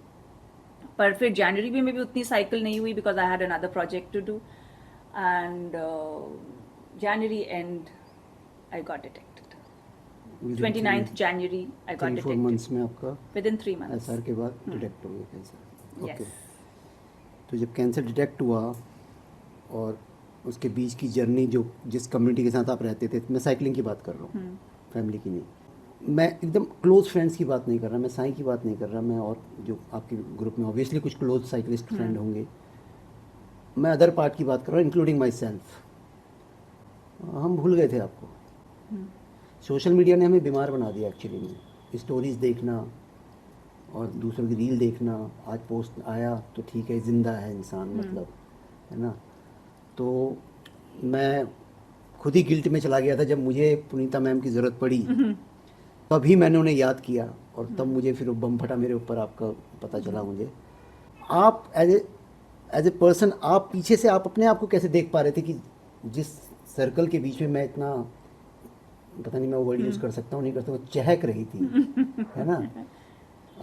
पर फिर जनवरी में भी उतनी साइकिल नहीं हुई because I had another project to do. And January and I got detected. 29th January I got 3-4 detected. Months में आपका Within 3 months. एसआर के बाद डिटेक्ट हो गया कैंसर. Yes. तो जब कैंसर डिटेक्ट हुआ और उसके बीच की जर्नी, जो जिस कम्युनिटी के साथ आप रहते थे, मैं साइकिलिंग की बात कर रहा हूँ, फैमिली की नहीं. मैं एकदम क्लोज फ्रेंड्स की बात नहीं कर रहा, मैं साई की बात नहीं कर रहा, मैं और जो आपके ग्रुप में ऑब्वियसली कुछ क्लोज साइकिलिस्ट फ्रेंड होंगे, मैं अदर पार्ट की बात कर रहा हूँ, इंक्लूडिंग माई सेल्फ. हम भूल गए थे आपको. सोशल मीडिया ने हमें बीमार बना दिया एक्चुअली में. स्टोरीज देखना और दूसरों की रील देखना, आज पोस्ट आया तो ठीक है, ज़िंदा है इंसान, मतलब, है ना। तो मैं खुद ही गिल्ट में चला गया था जब मुझे पुनीता मैम की ज़रूरत पड़ी, तभी मैंने उन्हें याद किया और तब मुझे फिर वो बम फटा मेरे ऊपर, आपका पता चला मुझे। आप एज ए पर्सन, आप पीछे से आप अपने आप को कैसे देख पा रहे थे कि जिस सर्कल के बीच में मैं इतना, पता नहीं मैं वो वर्ड यूज़ कर सकता हूँ नहीं कर सकता, वो चहक रही थी, है ना।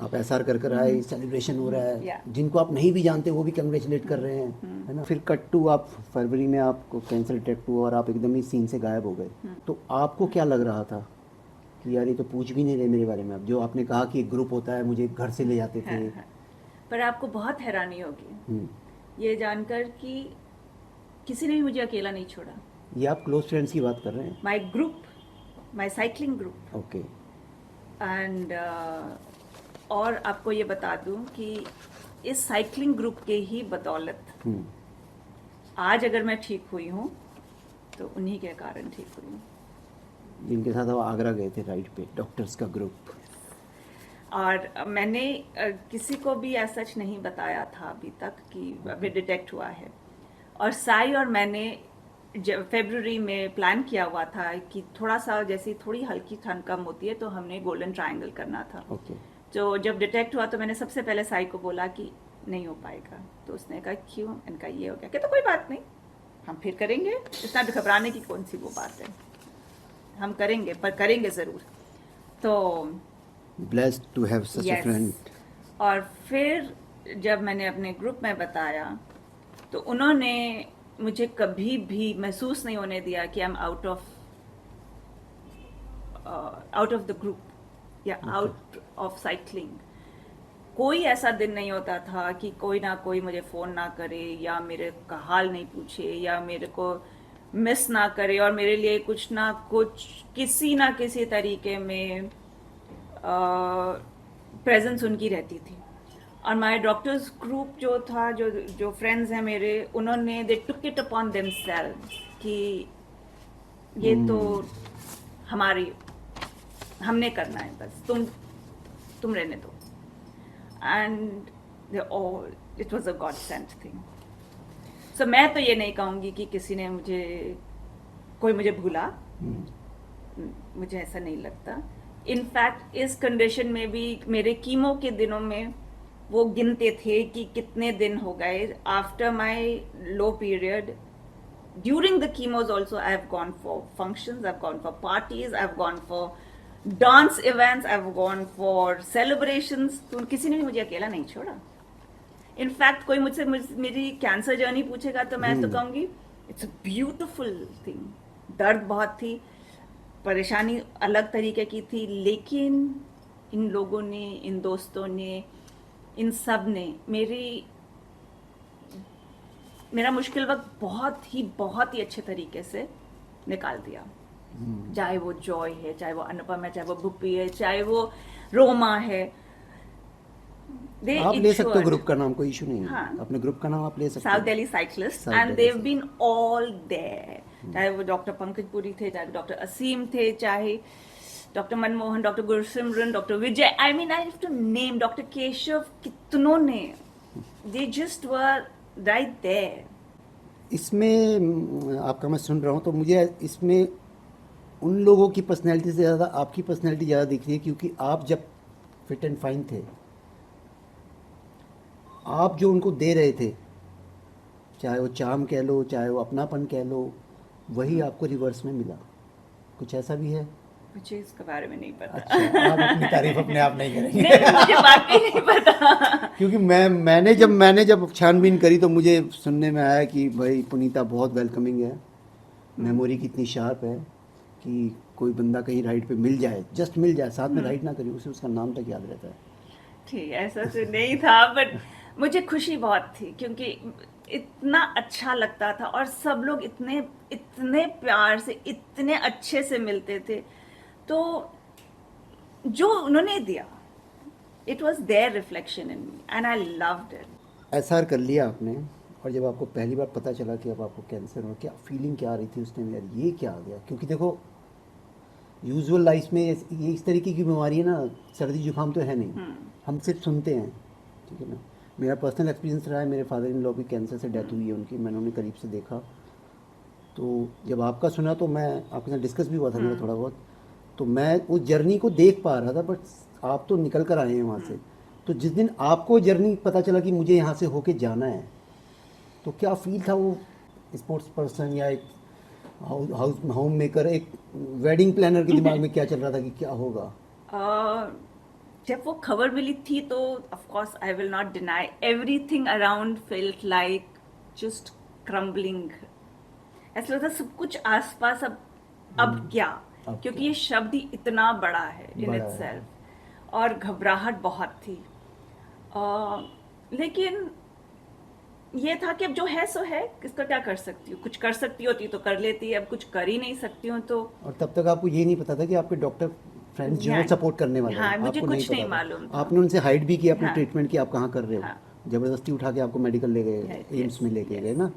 आप एसआर कर आए, सेलिब्रेशन हो रहा है, Yeah. जिनको आप नहीं भी जानते वो भी कंग्रेचुलेट कर रहे हैं, है ना। फिर कट टू, आप फरवरी में आपको कैंसर डिटेक्ट हुआ और आप एकदम ही सीन से गायब हो गए। तो आपको क्या लग रहा था कि यार ये तो पूछ भी नहीं रहे मेरे बारे में? अब जो आपने कहा कि एक ग्रुप होता है, मुझे घर से ले जाते थे। हाँ, हाँ। पर आपको बहुत हैरानी होगी ये जानकर कि किसी ने भी मुझे अकेला नहीं छोड़ा। ये आप क्लोज फ्रेंड्स की बात कर रहे हैं? My group, my cycling group, okay. And और आपको ये बता दूं कि इस साइकिलिंग ग्रुप के ही बदौलत आज अगर मैं ठीक हुई हूँ तो उन्हीं के कारण ठीक हुई हूँ। जिनके साथ आप आगरा गए थे राइड पे, डॉक्टर्स का ग्रुप। और मैंने किसी को भी ऐसा सच नहीं बताया था अभी तक कि अभी डिटेक्ट हुआ है। और साई और मैंने फरवरी में प्लान किया हुआ था कि थोड़ा सा जैसे थोड़ी हल्की ठंड कम होती है तो हमने गोल्डन ट्रायंगल करना था। ओके। तो जब डिटेक्ट हुआ तो मैंने सबसे पहले साई को बोला कि नहीं हो पाएगा। तो उसने कहा क्यों? इनका ये हो गया कि तो कोई बात नहीं, हम फिर करेंगे, इतना घबराने की कौन सी वो बात है, हम करेंगे, पर करेंगे ज़रूर। तो blessed to have such a Yes. Friend. और फिर जब मैंने अपने ग्रुप में बताया तो उन्होंने मुझे कभी भी महसूस नहीं होने दिया कि I am out of the group या आउट ऑफ साइकिलिंग। कोई ऐसा दिन नहीं होता था कि कोई ना कोई मुझे फ़ोन ना करे या मेरे का हाल नहीं पूछे या मेरे को मिस ना करे और मेरे लिए कुछ ना कुछ किसी ना किसी तरीके में प्रेजेंस उनकी रहती थी। और माय डॉक्टर्स ग्रुप जो था, जो जो फ्रेंड्स हैं मेरे, उन्होंने दे टुक इट अपॉन देमसेल्व्स कि ये तो हमारी, हमने करना है, बस तुम रहने दो। And they all, it was a God sent thing. So मैं तो ये नहीं कहूँगी कि किसी ने कोई मुझे भूला, मुझे ऐसा नहीं लगता। इनफैक्ट इस कंडीशन में भी मेरे कीमो के दिनों में वो गिनते थे कि कितने दिन हो गए। After my low period, during the chemos also, I have gone for functions, I've gone for parties, I've gone for dance events, I've gone for celebrations. तो किसी ने भी मुझे अकेला नहीं छोड़ा। इनफैक्ट कोई मुझसे मेरी कैंसर जर्नी पूछेगा तो मैं तो कहूँगी इट्स अ ब्यूटिफुल थिंग। दर्द बहुत थी, परेशानी अलग तरीके की थी, लेकिन इन लोगों ने, इन दोस्तों ने, इन सब ने मेरा मुश्किल वक्त बहुत ही अच्छे तरीके से निकाल दिया। चाहे वो जॉय है, चाहे वो अनुपम है, चाहे वो भुप्पी है, चाहे वो रोमा है। आप ले सकते हो ग्रुप का नाम, कोई इशू नहीं है। हाँ, अपने ग्रुप का नाम आप ले सकते हो, south Delhi cyclist, South and Delhi they've been all there. चाहे वो डॉक्टर पंकज पुरी थे, चाहे डॉक्टर असीम थे, चाहे doctor Manmohan, doctor Gursimran, doctor Vijay, I mean I have to name, doctor Keshav, कितनों ने, they just were right there. इसमें आपका मैं सुन रहा हूँ तो मुझे इसमें उन लोगों की पर्सनैलिटी से ज़्यादा आपकी पर्सनैलिटी ज़्यादा दिख रही है, क्योंकि आप जब फिट एंड फाइन थे, आप जो उनको दे रहे थे, चाहे वो चार्म कह लो, चाहे वो अपनापन कह लो, वही आपको रिवर्स में मिला। कुछ ऐसा भी है? मुझे इसके बारे में नहीं पता। अच्छा, आप अपनी तारीफ अपने आप नहीं करेंगे। नहीं, मुझे वाकई नहीं पता। क्योंकि मैंने जब छानबीन करी तो मुझे सुनने में आया कि भाई पुनीता बहुत वेलकमिंग है, मेमोरी कितनी शार्प है कि कोई बंदा कहीं राइड पे मिल जाए, जस्ट मिल जाए, साथ में राइड ना करी, उसे उसका नाम तक याद रहता है। ठीक, ऐसा तो नहीं था, बट मुझे खुशी बहुत थी क्योंकि इतना अच्छा लगता था और सब लोग इतने इतने प्यार से, इतने अच्छे से मिलते थे। तो जो उन्होंने दिया, it was their reflection in me and I loved it. SR कर लिया आपने, और जब आपको पहली बार पता चला कि अब आपको कैंसर हो, क्या फीलिंग क्या आ रही थी उस टाइम? यार ये क्या आ गया? क्योंकि देखो यूजुअल लाइफ में ये इस तरीके की बीमारी है ना, सर्दी जुकाम तो है नहीं, हम सिर्फ सुनते हैं, ठीक है ना। मेरा पर्सनल एक्सपीरियंस रहा है, मेरे फादर इन लॉ की कैंसर से डेथ हुई है उनकी, मैंने उन्हें करीब से देखा। तो जब आपका सुना तो मैं आपके साथ डिस्कस भी हुआ था मेरा थोड़ा बहुत, तो मैं उस जर्नी को देख पा रहा था, बट आप तो निकल कर आए हैं वहाँ से। तो जिस दिन आपको जर्नी पता चला कि मुझे यहाँ से होके जाना है, तो क्या फील था वो स्पोर्ट्स पर्सन या एक होम मेकर, एक वेडिंग प्लानर के दिमाग में क्या चल रहा था कि क्या होगा? जब वो खबर मिली थी तो of course I will not deny everything around felt like just crumbling. ऐसा लगता सब कुछ आसपास अब क्या, अब क्योंकि क्या? ये शब्द ही इतना बड़ा है इन बड़ा है। इटसेल्फ, और घबराहट बहुत थी। लेकिन ये था कि अब जो है सो है, इसका क्या कर सकती हूँ, कुछ कर सकती होती तो कर लेती, अब कुछ कर ही नहीं सकती हूँ तो। और तब तक आपको ये नहीं पता था कि आपके डॉक्टर फ्रेंड्स जो हैं हाँ, सपोर्ट करने वाले हाँ, हैं, मुझे आपको कुछ नहीं नहीं पता मालूम था। था। आपने उनसे हाइड भी किया अपने हाँ, ट्रीटमेंट की, आप कहाँ कर रहे हो, हाँ, ज़बरदस्ती उठा के आपको मेडिकल ले गए, एम्स में लेके गए ना।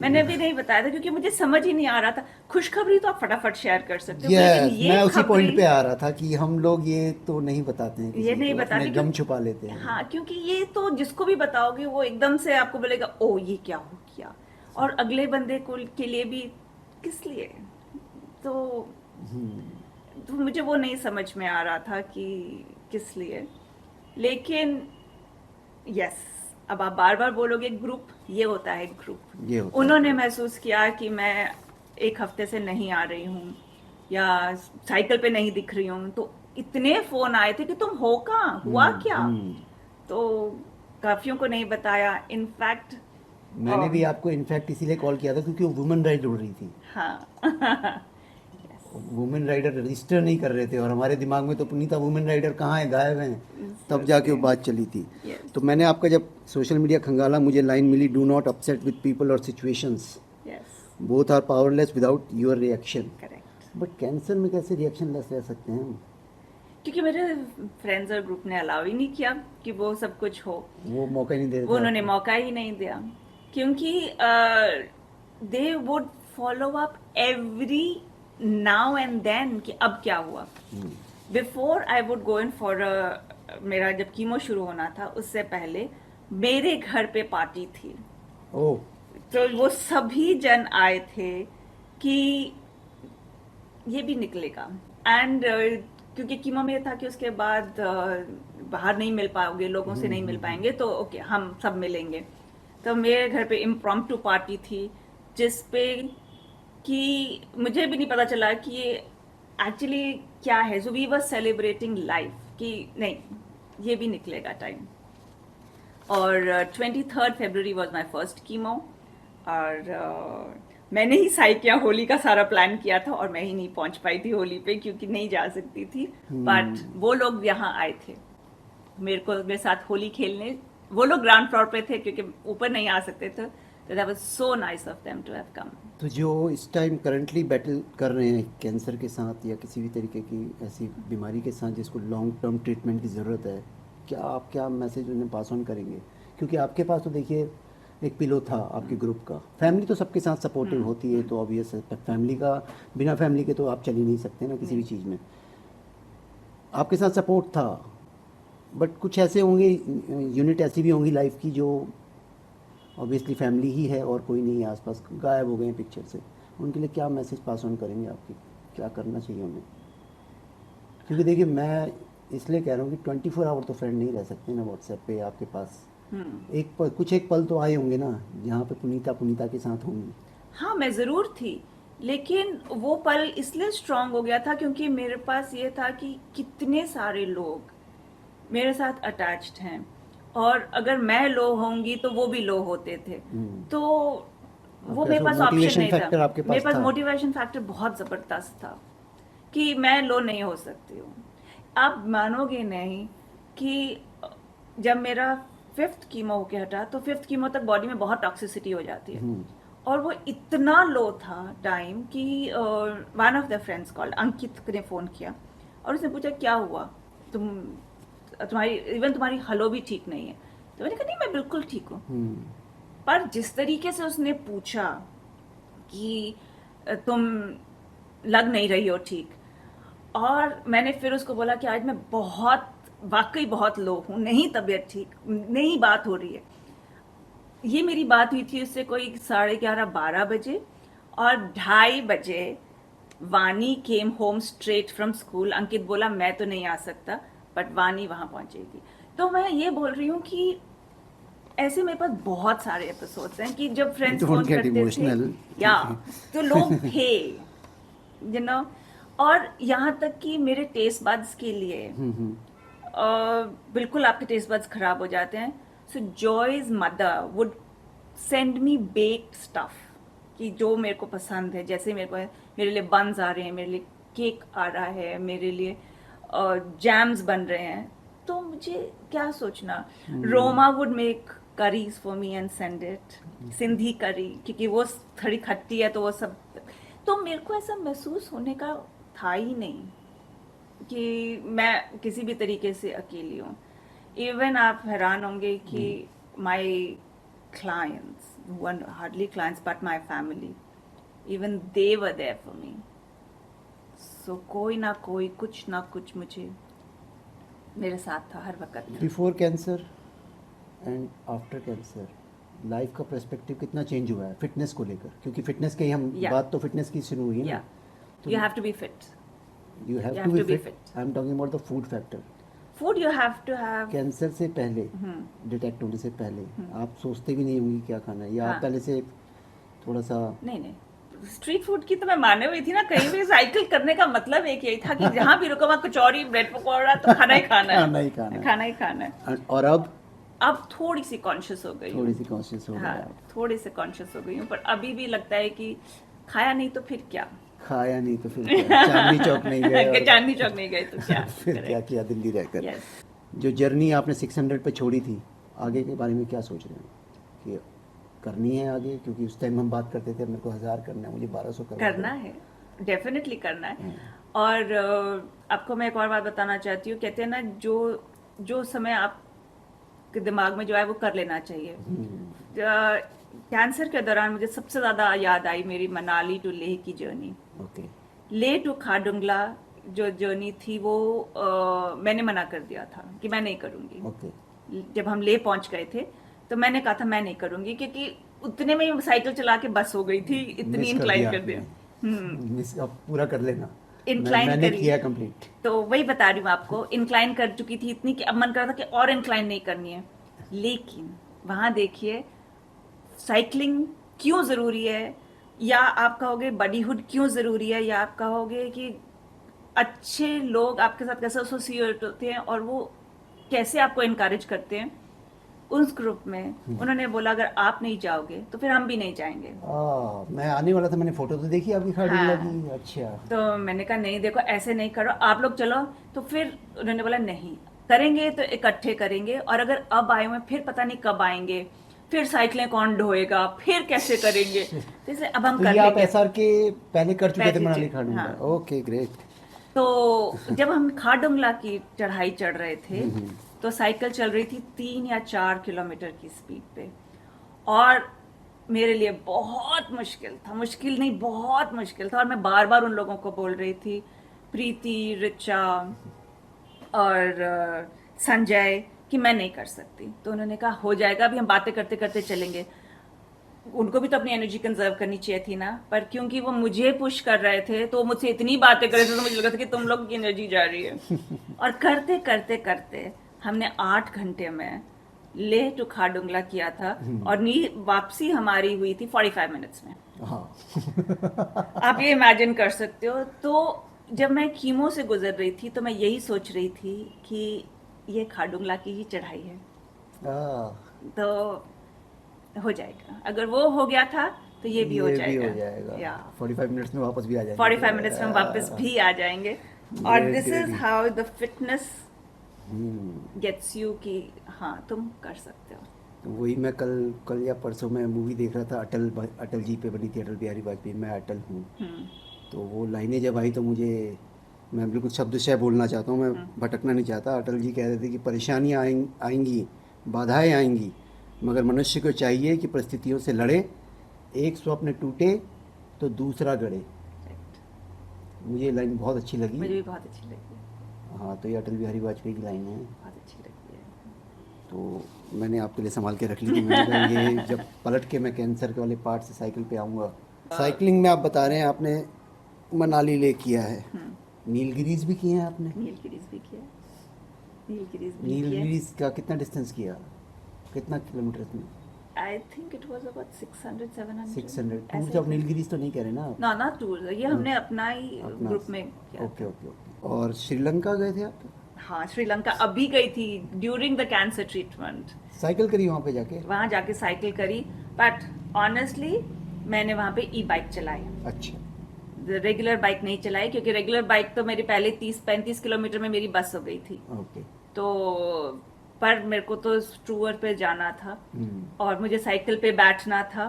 मैंने भी नहीं बताया था क्योंकि मुझे समझ ही नहीं आ रहा था। खुशखबरी तो आप फटाफट शेयर कर सकते हो, लेकिन यस, ये मैं उसी पॉइंट खबरी पे आ रहा था कि हम लोग ये तो नहीं बताते हैं ये किसी नहीं को, अपने बताते गम क्यों। छुपा लेते हैं। हाँ, क्योंकि ये तो जिसको भी बताओगे वो एकदम से आपको बोलेगा ओ ये क्या हो गया, और अगले बंदे को के लिए भी किस लिए। तो मुझे वो नहीं समझ में आ रहा था कि किस लिए। लेकिन यस, अब आप बार बार बोलोगे ग्रुप, ये होता है ग्रुप। ये होता उन्होंने है। महसूस किया कि मैं एक हफ्ते से नहीं आ रही हूँ या साइकिल पे नहीं दिख रही हूँ, तो इतने फोन आए थे कि तुम हो कहाँ, हुआ क्या। तो काफियों को नहीं बताया, इनफैक्ट। मैंने भी आपको इनफैक्ट इसीलिए कॉल किया था क्योंकि वो वुमेन राइट उड़ रही थी, हाँ वुमेन राइडर रजिस्टर नहीं कर रहे थे, और हमारे दिमाग में तो पुनीता वुमेन राइडर कहाँ है, गायब हैं। तब जाके वो बात चली थी। यस, तो मैंने आपका जब सोशल मीडिया खंगाला, मुझे लाइन मिली, do not upset with people और situations, yes, both are powerless without your reaction. Correct. But cancer में कैसे रिएक्शन लेस रह सकते हैं हम? क्योंकि मेरे फ्रेंड्स और ग्रुप ने अलाउ ही नहीं किया कि वो सब कुछ हो, वो मौका ही नहीं दे रहे वो थे उन्होंने आपको? मौका ही नहीं दिया। क्योंकि they would follow up every now and then कि अब क्या हुआ। Before I would go in for मेरा जब कीमो शुरू होना था उससे पहले मेरे घर पे पार्टी थी, ओह, तो वो सभी जन आए थे कि ये भी निकलेगा। एंड क्योंकि कीमो में था कि उसके बाद बाहर नहीं मिल पाओगे, लोगों से नहीं मिल पाएंगे, तो ओके हम सब मिलेंगे। तो मेरे घर पे इम्प्रॉम्प्टू पार्टी थी जिसपे कि मुझे भी नहीं पता चला कि ये एक्चुअली क्या है। So we were celebrating life कि नहीं ये भी निकलेगा टाइम। और 23 February was my first chemo, और मैंने ही साइकिया होली का सारा प्लान किया था, और मैं ही नहीं पहुंच पाई थी होली पे क्योंकि नहीं जा सकती थी। बट वो लोग यहाँ आए थे मेरे साथ होली खेलने। वो लोग ग्राउंड फ्लोर पे थे क्योंकि ऊपर नहीं आ सकते थे, तो that was so nice of them to have come. तो जो इस टाइम करंटली बैटल कर रहे हैं कैंसर के साथ या किसी भी तरीके की ऐसी बीमारी के साथ जिसको लॉन्ग टर्म ट्रीटमेंट की ज़रूरत है, क्या आप क्या मैसेज उन्हें पास ऑन करेंगे? क्योंकि आपके पास तो देखिए एक पिलो था आपके ग्रुप का, फैमिली तो सबके साथ सपोर्टिव होती है, तो ऑब्वियस है फैमिली का, बिना फैमिली के तो आप चल ही नहीं सकते ना किसी भी चीज़ में। आपके साथ सपोर्ट था, बट कुछ ऐसे होंगे, यूनिट ऐसी भी होंगी लाइफ की जो ऑब्वियसली फैमिली ही है और कोई नहीं है आसपास, गायब हो गए हैं पिक्चर से, उनके लिए क्या मैसेज पास ऑन करेंगे आपकी, क्या करना चाहिए उन्हें? क्योंकि देखिए मैं इसलिए कह रहा हूँ कि 24 आवर तो फ्रेंड नहीं रह सकते ना व्हाट्सएप पे आपके पास। कुछ एक पल तो आए होंगे ना जहाँ पे पुनीता के साथ होंगी। हाँ, मैं जरूर थी, लेकिन वो पल इसलिए स्ट्रांग हो गया था क्योंकि मेरे पास ये था कि कितने सारे लोग मेरे साथ अटैच्ड हैं, और अगर मैं लो होंगी तो वो भी लो होते थे। तो वो आपका मेरे जो पास ऑप्शन मोटिवेशन नहीं फैक्टर था। आपके मेरे पास पास था। मोटिवेशन फैक्टर बहुत जबरदस्त था कि मैं लो नहीं हो सकती हूँ। आप मानोगे नहीं कि जब मेरा 5th कीमो होके हटा, तो 5th कीमो तक बॉडी में बहुत टॉक्सिसिटी हो जाती है, और वो इतना लो था टाइम कि one of the friends called, Ankit ने फ़ोन किया और उसने पूछा क्या हुआ, तुम्हारी हलो भी ठीक नहीं है। तो मैंने कहा नहीं मैं बिल्कुल ठीक हूँ। पर जिस तरीके से उसने पूछा कि तुम लग नहीं रही हो ठीक, और मैंने फिर उसको बोला कि आज मैं बहुत वाकई बहुत लो हूँ, नहीं तबीयत ठीक, नहीं बात हो रही है। ये मेरी बात हुई थी उससे कोई 11:30-12 बजे, और 2:30 बजे Vani came home straight from school. Ankit बोला मैं तो नहीं आ सकता, बट वानी वहां पहुंचेगी। तो मैं ये बोल रही हूँ कि ऐसे मेरे पास बहुत सारे एपिसोड्स हैं कि जब फ्रेंड्स डोंट फोन गेट करते थे, इमोशनल। या तो लोग थे, यू नो। और यहाँ तक कि मेरे टेस्ट बड्स के लिए बिल्कुल आपके टेस्ट बड्स खराब हो जाते हैं। So Joy's mother would send me baked stuff, कि जो मेरे को पसंद है, जैसे मेरे को मेरे लिए बन्स आ रहे हैं, मेरे लिए केक आ रहा है, मेरे लिए जैम्स बन रहे हैं, तो मुझे क्या सोचना। Roma would make curries for me and send it, Sindhi करी, क्योंकि वो थोड़ी खट्टी है तो वो सब। तो मेरे को ऐसा महसूस होने का था ही नहीं कि मैं किसी भी तरीके से अकेली हूँ। इवन आप हैरान होंगे कि माई clients, who were hardly clients but my family, even they were there for me. So कोई ना कोई, कुछ ना कुछ मुझे मेरे साथ था हर वक्त। Before cancer and after cancer life का पर्सपेक्टिव कितना चेंज हुआ है फिटनेस को लेकर, क्योंकि फिटनेस की हम Yeah. बात तो फिटनेस की शुरू हुई ना। Yeah. तो You have to be fit. You have you to have be to be fit. fit. I am talking about the food factor. Food you have to have. Cancer से पहले, detect होने से पहले आप सोचते भी नहीं होंगे क्या खाना है, या आप हाँ। पहले से थोड़ा सा नहीं नहीं, स्ट्रीट फूड की तो मैं माने हुई थी ना। कहीं भी साइकिल करने का मतलब एक यही था कि जहाँ भी रुको वहाँ कचौड़ी ब्रेड पकौड़ा तो खाना ही खाना है। खाना ही खाना है। खाना ही खाना है। और अब थोड़ी सी कॉन्शियस हो गई हूँ। थोड़ी सी कॉन्शियस हो गया हाँ, आप। थोड़ी सी कॉन्शियस हो गई हूँ, पर अभी भी लगता है कि खाया नहीं तो फिर क्या। खाया नहीं तो फिर क्या? चांदनी चौक नहीं गए कि और चांदनी चौक नहीं गए तो क्या। फिर क्या किया दिल्ली रहकर। यस। जो जर्नी आपने 600 पे छोड़ी थी, आगे के बारे में क्या सोच रहे हैं कि करनी है आगे? क्योंकि उस टाइम हम बात करते थे मेरे को 1000 करना है, मुझे 1200 करना है, डेफिनेटली करना है। और आपको मैं एक और बात बताना चाहती हूँ, कहते हैं ना जो समय आपके दिमाग में जो है वो कर लेना चाहिए। कैंसर के दौरान मुझे सबसे ज़्यादा याद आई मेरी मनाली टू लेह की जर्नी। ओके। लेह टू खाडुंगला जो जर्नी थी वो मैंने मना कर दिया था कि मैं नहीं करूँगी। ओके। जब हम लेह पहुंच गए थे तो मैंने कहा था मैं नहीं करूँगी, क्योंकि उतने में ही साइकिल चला के बस हो गई थी, इतनी मिस इंक्लाइन कर दिया दिया। मिस अब पूरा कर लेना। इंक्लाइन मैंने करी। किया कंप्लीट। तो वही बता रही हूँ आपको, इंक्लाइन कर चुकी थी इतनी कि अब मन कर रहा था कि और इंक्लाइन नहीं करनी है। लेकिन वहां देखिए साइकिलिंग क्यों ज़रूरी है, या आप कहोगे बॉडीहुड क्यों ज़रूरी है, या आप कहोगे कि अच्छे लोग आपके साथ कैसे एसोसिएट होते हैं और वो कैसे आपको इनकरेज करते हैं। उस ग्रुप में उन्होंने बोला अगर आप नहीं जाओगे तो फिर हम भी नहीं जाएंगे। मैं आने वाला था, मैंने फोटो तो देखी आपकी खाडुंगला हाँ। की। अच्छा। तो मैंने कहा नहीं देखो ऐसे नहीं करो, आप लोग चलो। तो फिर उन्होंने बोला नहीं करेंगे तो इकट्ठे करेंगे, और अगर अब आए हुए फिर पता नहीं कब आएंगे, फिर साइकिलें कौन ढोएगा, फिर कैसे करेंगे। तो इसलिए अब हम तो कर ये आप लेंगे। एसआर के पहले कर चुके थे पहले मनाली थे, खाडुंगला। हाँ। Okay great. तो जब हम खाडुंगला की चढ़ाई चढ़ रहे थे तो साइकिल चल रही थी 3 या 4 किलोमीटर की स्पीड पे, और मेरे लिए बहुत मुश्किल था, मुश्किल नहीं बहुत मुश्किल था। और मैं बार बार उन लोगों को बोल रही थी, प्रीति, रिचा और संजय, कि मैं नहीं कर सकती। तो उन्होंने कहा हो जाएगा, अभी हम बातें करते करते चलेंगे। उनको भी तो अपनी एनर्जी कंजर्व करनी चाहिए थी ना, पर क्योंकि वो मुझे पुश कर रहे थे तो मुझसे इतनी बातें कर रहे थे तो मुझे लगा था कि तुम लोग की एनर्जी जा रही है। और करते करते करते हमने 8 घंटे में लेह टू खाडुंगला किया था, और वापसी हमारी हुई थी 45 मिनट्स में। हाँ। आप ये इमेजिन कर सकते हो। तो जब मैं कीमो से गुजर रही थी तो मैं यही सोच रही थी कि ये खाडुंगला की ही चढ़ाई है, तो हो जाएगा। अगर वो हो गया था तो ये भी हो जाएगा। या 45 मिनट्स में वापस भी आ जाएंगे। 45 मिनट्स में हम वापस भी आ जाएंगे। और Great, this is great. How the fitness gets you कि हाँ तुम कर सकते हो। तो वही मैं कल या परसों में मूवी देख रहा था, अटल जी पे बनी थी, अटल बिहारी वाजपेयी, मैं अटल हूँ। तो वो लाइनें जब आई तो मैं बिल्कुल शब्दशः बोलना चाहता हूँ, मैं भटकना नहीं चाहता। अटल जी कह रहे थे कि परेशानियाँ आएंगी, बाधाएं आएंगी, मगर मनुष्य को चाहिए कि परिस्थितियों से लड़े, एक स्वप्न टूटे तो दूसरा गढ़े। मुझे ये लाइन बहुत अच्छी लगी। मुझे भी बहुत अच्छी लगी, हाँ, तो ये अटल बिहारी वाजपेयी की लाइन है। बहुत अच्छी लगी है। तो मैंने आपके लिए संभाल के रख ली थी। मैंने कहा ये जब पलट के मैं कैंसर के वाले पार्ट से साइकिल पे आऊँगा। साइकिलिंग में आप बता रहे हैं आपने मनाली ले किया है, नीलगिरीज भी किए हैं आपने? नीलगिरीज भी किया, नीलगिरीज भी किया। नीलगिरीज का कितना डिस्टेंस किया, कितना किलोमीटर में? I think it was about 600-700 600 tour जब नीलगिरीज तो नहीं कह रहे ना आप? ना ना टूर, ये हमने अपना ही अपना ग्रुप में किया ओके था। Okay okay. और श्रीलंका गए थे आप? हाँ, श्रीलंका अभी गई थी during the cancer treatment. Cycle करी वहाँ पे जाके? वहाँ जाके साइकिल करी, बट ऑनेस्टली मैंने वहाँ पे ई बाइक चलाई, अच्छा। रेगुलर बाइक नहीं चलाई, क्योंकि रेगुलर बाइक तो मेरी पहले 30-35 किलोमीटर में मेरी बस हो गई थी। ओके। तो पर मेरे को तो टूर पे जाना था हम्म। और मुझे साइकिल पे बैठना था,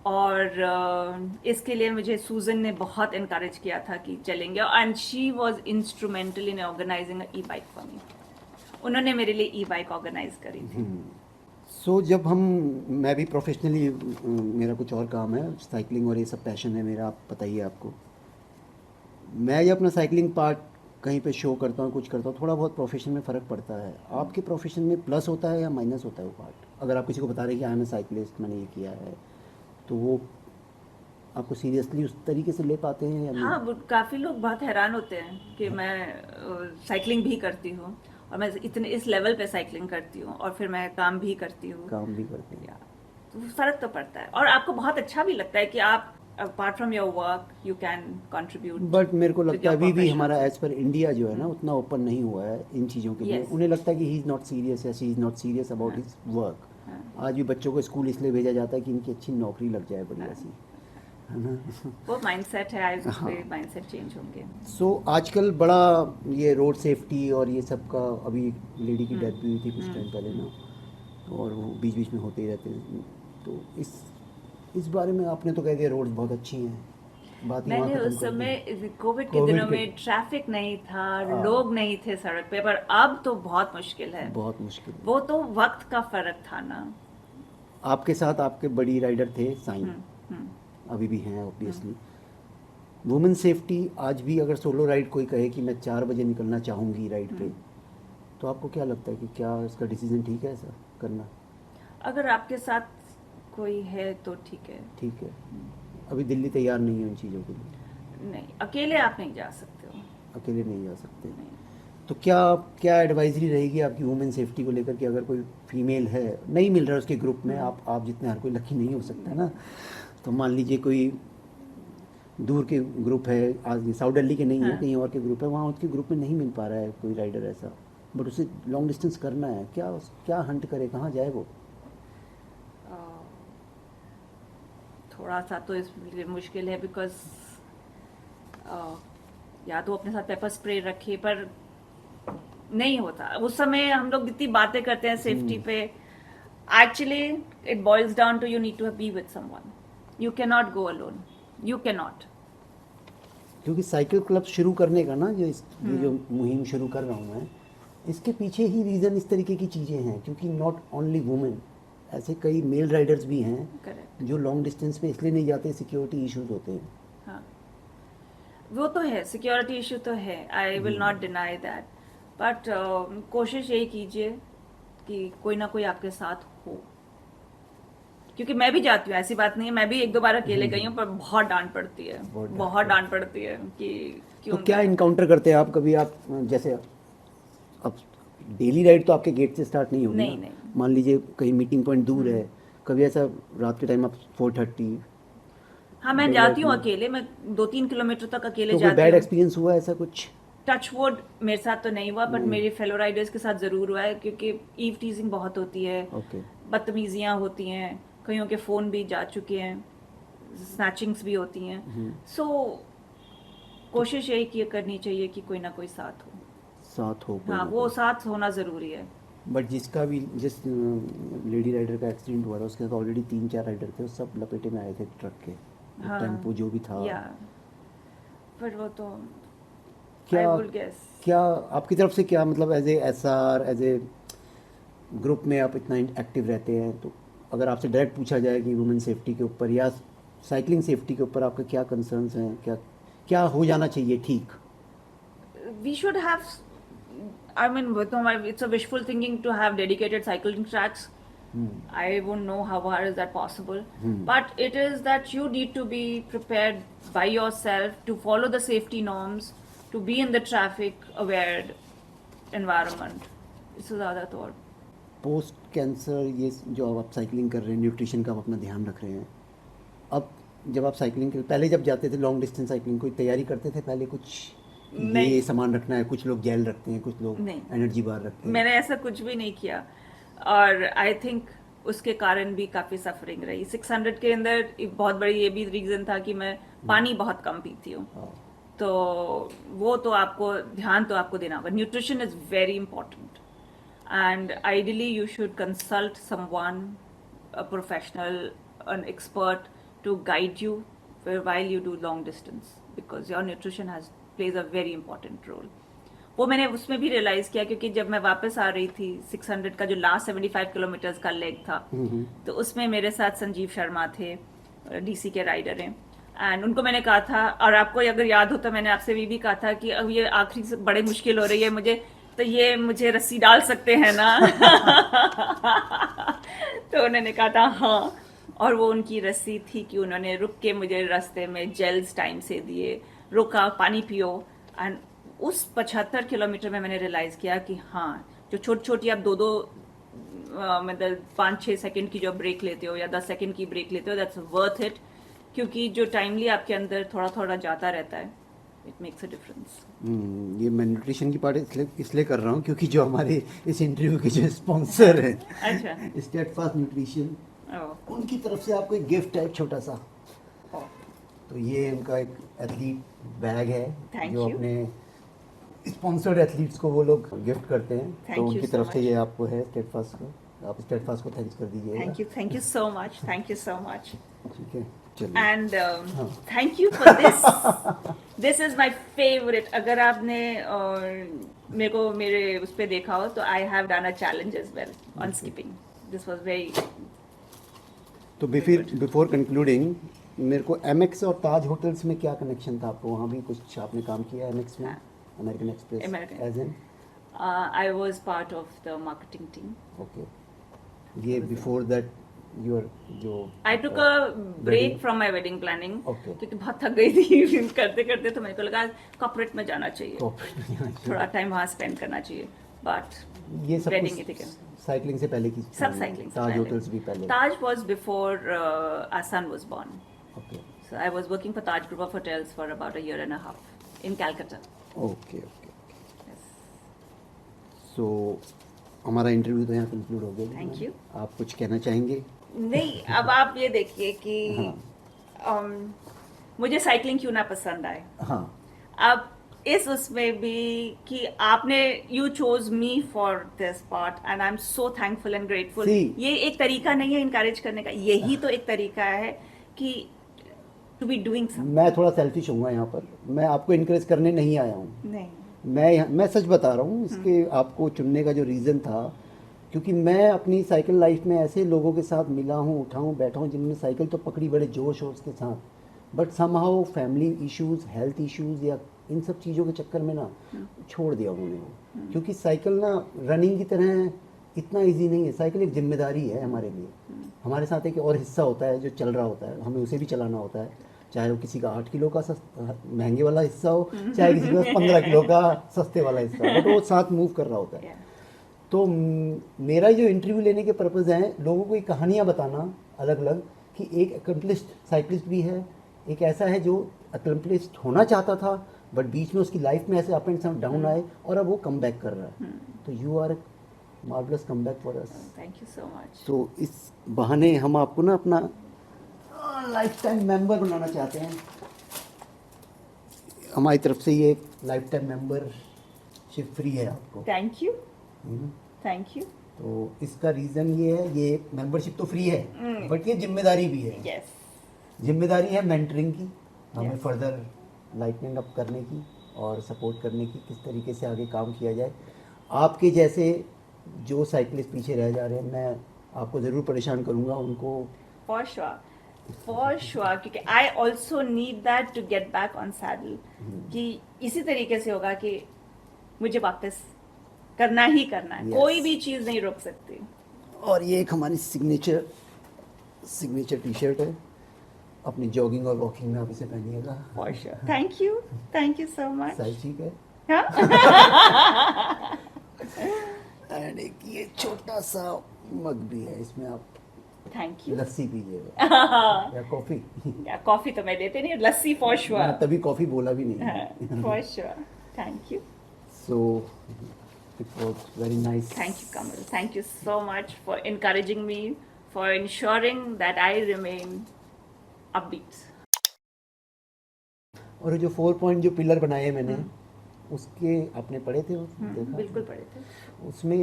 और इसके लिए मुझे सूजन ने बहुत इनकरेज किया था कि चलेंगे, and she was instrumental in organizing e bike for me. उन्होंने मेरे लिए ई बाइक ऑर्गेनाइज करी थी। सो जब हम, मैं भी प्रोफेशनली, मेरा कुछ और काम है, साइकिलिंग और ये सब पैशन है मेरा, आप पता ही है आपको। मैं जब अपना साइकिलिंग पार्ट कहीं पे शो करता हूँ, कुछ करता हूँ, थोड़ा बहुत प्रोफेशन में फ़र्क पड़ता है। आपके प्रोफेशन में प्लस होता है या माइनस होता है वो पार्ट? अगर आप किसी को बता रहे हैं कि आई एम ए साइकिलिस्ट, मैंने ये किया है, तो वो आपको सीरियसली उस तरीके से ले पाते हैं या नहीं? हाँ, काफी लोग बहुत हैरान होते हैं कि मैं साइकिलिंग भी करती हूँ, और मैं इतने इस लेवल पे साइकिलिंग करती हूँ, और फिर मैं काम भी करती हूँ। काम भी करते हैं। या, तो फर्क तो पड़ता है, और आपको बहुत अच्छा भी लगता है कि आप apart from your work you can contribute. But मेरे को लगता है अभी भी हमारा एज पर इंडिया जो है ना उतना ओपन नहीं हुआ है इन चीज़ों के लिए। Yes. उन्हें लगता है कि ही इज़ नॉट सीरियस या she is not serious about his work. आज भी बच्चों को स्कूल इसलिए भेजा जाता है कि इनकी अच्छी नौकरी लग जाए बढ़िया सी, है ना? वो माइंडसेट है, आज उस पे माइंडसेट चेंज होंगे। सो आजकल बड़ा ये रोड सेफ्टी और ये सब का, अभी लेडी की डेथ भी हुई थी कुछ टाइम पहले ना, और वो बीच बीच में होते ही रहते हैं। तो इस बारे में आपने तो कह दिया रोड्स बहुत अच्छी हैं, बात ही वहाँ मैंने खत्म उस कर दी। समय कोविड के कोविड दिनों के- में ट्रैफिक नहीं था, लोग नहीं थे सड़क पे, पर अब तो बहुत मुश्किल है। बहुत मुश्किल है। वो तो वक्त का फर्क था ना। आपके साथ आपके बड़ी राइडर थे साइन, हम्म, अभी भी हैं ऑब्वियसली। वुमेन सेफ्टी आज भी, अगर सोलो राइड कोई कहे कि मैं 4 बजे निकलना चाहूँगी राइड पे, तो आपको क्या लगता है कि क्या इसका डिसीजन ठीक है ऐसा करना? अगर आपके साथ कोई है तो ठीक है, ठीक है। अभी दिल्ली तैयार नहीं है उन चीज़ों के लिए, नहीं अकेले आप नहीं जा सकते हो। अकेले नहीं जा सकते। नहीं। तो क्या एडवाइजरी रहेगी आपकी वुमेन सेफ्टी को लेकर कि अगर कोई फीमेल है, नहीं मिल रहा है उसके ग्रुप में, आप जितने, हर कोई लकी नहीं हो सकता है ना, तो मान लीजिए कोई दूर के ग्रुप है, आज साउथ दिल्ली के नहीं है, कहीं और के ग्रुप है, वहाँ उसके ग्रुप में नहीं मिल पा रहा है कोई राइडर ऐसा, बट उसे लॉन्ग डिस्टेंस करना है, क्या हंट करे, कहाँ जाए वो? थोड़ा सा तो इसलिए मुश्किल है, बिकॉज या तो अपने साथ पेपर स्प्रे रखे, पर नहीं होता उस समय। हम लोग जितनी बातें करते हैं सेफ्टी पे, actually it boils down to you need to be with someone, you can not go alone, you can not. क्योंकि साइकिल क्लब शुरू करने का ना, ये जो मुहिम शुरू कर रहा हूँ मैं, इसके पीछे ही रीज़न इस तरीके की चीज़ें हैं, क्योंकि नॉट ओनली वुमेन, ऐसे कई मेल राइडर्स भी हैं करेक्ट। जो लॉन्ग डिस्टेंस पे इसलिए नहीं जाते, सिक्योरिटी इश्यूज होते हैं। हाँ, वो तो है, सिक्योरिटी इशू तो है, I will not deny that, but कोशिश यही कीजिए कि कोई ना कोई आपके साथ हो, क्योंकि मैं भी जाती हूँ, ऐसी बात नहीं है, मैं भी 1-2 बार अकेले गई हूँ, पर बहुत डांट पड़ती है, बहुत डांट पड़ती है कि तो क्यों क्या इनकाउंटर करते हैं आप कभी? आप जैसे अब डेली राइड तो आपके गेट से स्टार्ट नहीं होगी नहीं, ना? नहीं। मान लीजिए कहीं मीटिंग पॉइंट दूर है, कभी ऐसा रात के टाइम आप 4:30, हाँ, मैं जाती हूँ अकेले, मैं 2-3 किलोमीटर तक अकेले तो कोई जाती बैड हूँ। एक्सपीरियंस हुआ ऐसा कुछ? टच वुड मेरे साथ तो नहीं हुआ, बट मेरे फेलो राइडर्स के साथ जरूर हुआ है, क्योंकि ईव टीजिंग बहुत होती है, ओके। बदतमीजियाँ होती हैं, कईयों के फ़ोन भी जा चुके हैं, स्नैचिंग्स भी होती हैं। सो कोशिश यही करनी चाहिए कि कोई ना कोई साथ हो। साथ हो कोई हाँ, ना वो कोई। साथ होना ज़रूरी है। बट जिस लेडी राइडर का एक्सीडेंट हुआ था उसके साथ ऑलरेडी 3-4 राइडर थे, वो सब लपेटे में आए थे ट्रक के, हाँ, टेम्पो जो भी था। या पर वो तो क्या आई वुड गेस। क्या आपकी तरफ से क्या मतलब, as a SR, as a group में आप इतना एक्टिव रहते हैं, तो अगर आपसे डायरेक्ट पूछा जाए कि वुमेन सेफ्टी के ऊपर या साइकिलिंग सेफ्टी के ऊपर आपके क्या कंसर्न्स हैं, क्या क्या हो जाना चाहिए ठीक? We should have, I mean, it's a wishful thinking to have dedicated cycling tracks. I won't know how hard is that possible. But it is that you need to be prepared by yourself to follow the safety norms, to be in the traffic aware environment. This is the other thought. Post cancer ये जो अब आप cycling कर रहे हैं, nutrition का आप अपना ध्यान रख रहे हैं, अब जब आप साइकिलिंग के पहले जब जाते थे लॉन्ग डिस्टेंस साइकिलिंग, कोई तैयारी करते थे पहले कुछ कि नहीं। ये सामान रखना है? कुछ लोग जेल रखते हैं, कुछ लोग नहीं। एनर्जी बार रखते हैं। मैंने ऐसा कुछ भी नहीं किया और आई थिंक उसके कारण भी काफ़ी सफरिंग रही। 600 के अंदर एक बहुत बड़ी ये भी रीज़न था कि मैं पानी बहुत कम पीती हूँ, हाँ। तो वो तो आपको ध्यान तो आपको देना होगा। Nutrition is very important and ideally you should consult someone, a professional, an expert to guide you while you do long distance because your nutrition plays a very important role. वो मैंने उसमें भी रियलाइज किया क्योंकि जब मैं वापस आ रही थी 600 का जो लास्ट 75 किलोमीटर्स का लेग था, तो उसमें मेरे साथ संजीव शर्मा थे, डीसी के राइडर हैं, एंड उनको मैंने कहा था, और आपको अगर याद हो तो मैंने आपसे भी कहा था कि अब ये आखिरी से बड़ी मुश्किल हो रही है मुझे, तो ये मुझे रस्सी डाल सकते हैं ना? तो उन्होंने कहा था हाँ, और वो उनकी रस्सी थी कि उन्होंने रुक के मुझे रास्ते में जेल्स टाइम से दिए, रुका, पानी पियो। एंड उस 75 किलोमीटर में मैंने रियलाइज़ किया कि हाँ, जो छोटी छोटी आप दो मतलब 5-6 सेकंड की जो ब्रेक लेते हो या 10 सेकंड की ब्रेक लेते हो, दैट्स वर्थ इट, क्योंकि जो टाइमली आपके अंदर थोड़ा थोड़ा जाता रहता है, इट मेक्स अ डिफरेंस। ये मैं न्यूट्रिशन की पार्ट इसलिए कर रहा हूँ क्योंकि जो हमारे इस इंटरव्यू के जो स्पॉन्सर हैं, अच्छा, स्टेडफास्ट न्यूट्रिशन, उनकी तरफ से आपको एक गिफ्ट है छोटा सा। तो ये उनका एक एथलीट बैग है Thank जो you. अपने स्पॉन्सर्ड एथलीट्स को वो लोग गिफ्ट करते हैं। Thank तो you उनकी so तरफ से much. ये आपको है स्टेडफास्ट को, आप स्टेडफास्ट को थैंक्स कर दीजिएगा। Thank you so much, thank you so much. ठीक है, चलिए। And thank you for this, this is my favourite. अगर आपने मेरे को मेरे उस पर देखा हो तो I have done a challenge as well on skipping, this was very. तो बिफोर कंक्लूडिंग, मेरे को एमएक्स और ताज होटल्स में क्या कनेक्शन था आपको? वहाँ भी कुछ आपने काम किया एमएक्स में? हाँ। American Express American. As an? I was part of the marketing team. Okay, ये बिफोर दैट योर जो I took a break wedding- from my wedding planning Okay. क्योंकि बहुत थक गई थी करते करते, तो मेरे को लगा कॉर्पोरेट में जाना चाहिए, corporate में जाना चाहिए। थोड़ा टाइम वहाँ स्पेंड करना चाहिए। बट ये सब wedding कुछ ही ठीक है। साइकिलिंग से पहले की सब साइकिलिंग ताज होटल्स भी पहले? ताज was before our son was born. Okay So I was working for Taj Group of Hotels for about a year and a half in Calcutta. Okay okay. Yes. सो हमारा interview तो यहाँ conclude हो गया। Thank you. आप कुछ कहना चाहेंगे? नहीं, अब आप ये देखिए कि मुझे साइकिलिंग क्यों ना पसंद आए। हाँ, अब इस उसमें भी कि आपने you chose me for this part and I am so thankful and grateful. See. ये एक तरीका नहीं है इनकरेज करने का, यही तो एक तरीका है कि टू बी डूइंग समथिंग। मैं थोड़ा सेल्फिश हूँ यहाँ पर, मैं आपको इनकरेज करने नहीं आया हूँ। नहीं, मैं सच बता रहा हूँ, इसके आपको चुनने का जो रीज़न था, क्योंकि मैं अपनी साइकिल लाइफ में ऐसे लोगों के साथ मिला हूँ, उठा हूँ, बैठा हूँ, जिनने साइकिल तो पकड़ी बड़े जोश और उसके साथ, but somehow family issues, health issues या इन सब चीज़ों के चक्कर में ना छोड़ दिया उन्होंने वो। क्योंकि साइकिल ना रनिंग की तरह इतना इजी नहीं है, साइकिल एक जिम्मेदारी है हमारे लिए। हमारे साथ एक और हिस्सा होता है जो चल रहा होता है, हमें उसे भी चलाना होता है, चाहे वो किसी का 8 किलो का महंगे वाला हिस्सा हो, चाहे किसी का 15 किलो का सस्ते वाला हिस्सा हो, बट वो साथ मूव कर रहा होता है। तो मेरा जो इंटरव्यू लेने के पर्पज़ है लोगों को ये कहानियाँ बताना अलग अलग, कि एक अकम्पलिश्ड साइकिलिस्ट भी है, एक ऐसा है जो अकम्पलिश्ड होना चाहता था बट बीच में उसकी लाइफ में ऐसे अप एंड डाउन आए और अब वो कम बैक कर रहा है। तो you are marvellous come back for us. Thank you so much. तो इस बहाने हम आपको ना अपना लाइफ टाइम मेंबर बनाना चाहते हैं। हमारी तरफ से ये लाइफ टाइम मेंबरशिप फ्री है आपको। Thank you, hmm. Thank you. तो इसका रीज़न ये है, ये मेंबरशिप तो फ्री है बट ये जिम्मेदारी भी है। यस, जिम्मेदारी है मेंटरिंग की, हमें Yes. फर्दर लाइटनिंग अप करने की और सपोर्ट करने की, किस तरीके से आगे काम किया जाए। आपके जैसे जो साइकिलिस्ट पीछे रह जा रहे हैं, मैं आपको ज़रूर परेशान करूँगा उनको। For sure. फॉर श्योर, क्योंकि I also need that to get back on saddle, कि इसी तरीके से होगा कि मुझे वापस करना ही करना है, Yes. कोई भी चीज नहीं रोक सकती. और ये एक हमारी सिग्नेचर टी शर्ट है, अपनी जॉगिंग और वॉकिंग में आप इसे पहनिएगा. For sure. Thank you so much. Size ठीक है. एंड एक ये छोटा सा मग भी है, इसमें आप थैंक यू. लस्सी पीजिएगा या कॉफी. कॉफी तो मैं देते नहीं, लस्सी फॉर श्योर. तभी कॉफी बोला भी नहीं. For sure. Thank you. So it was very nice. Thank you, Kamal. Thank you so much for encouraging me, for ensuring that I remain upbeat. और जो 4 पॉइंट जो पिलर बनाए हैं मैंने, उसके आपने पढ़े थे? देखा? बिल्कुल पढ़े थे. उसमें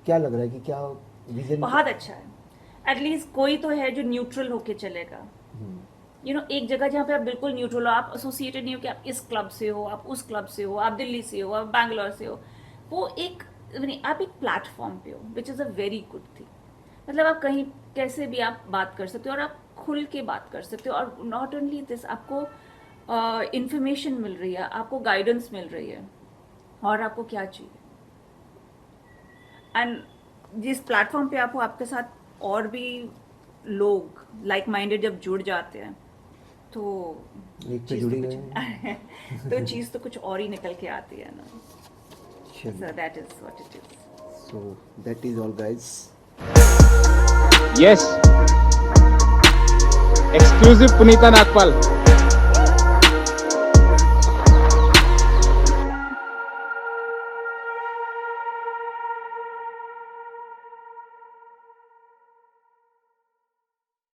क्या लग रहा है कि क्या विजन? बहुत अच्छा है. एटलीस्ट कोई तो है जो न्यूट्रल होके चलेगा. एक जगह जहाँ पे आप बिल्कुल न्यूट्रल हो, आप एसोसिएटेड नहीं हो कि आप इस क्लब से हो, आप उस क्लब से हो, आप दिल्ली से हो, आप बैंगलोर से हो. वो आप एक प्लेटफॉर्म पे हो, which is a very good thing. मतलब आप कहीं कैसे भी आप बात कर सकते हो, और आप खुल के बात कर सकते हो. और नॉट ओनली दिस, आपको इंफॉर्मेशन मिल रही है, आपको गाइडेंस मिल रही है, और आपको क्या चाहिए. एंड जिस प्लेटफॉर्म पे आप हो, आपके साथ और भी लोग लाइक माइंडेड जब जुड़ जाते हैं, तो एक पे जुड़ी गए. तो चीज़ तो कुछ और ही निकल के आती है ना. Sure. So that is what it is. So that is all, guys. Yes. Exclusive Punita Nagpal.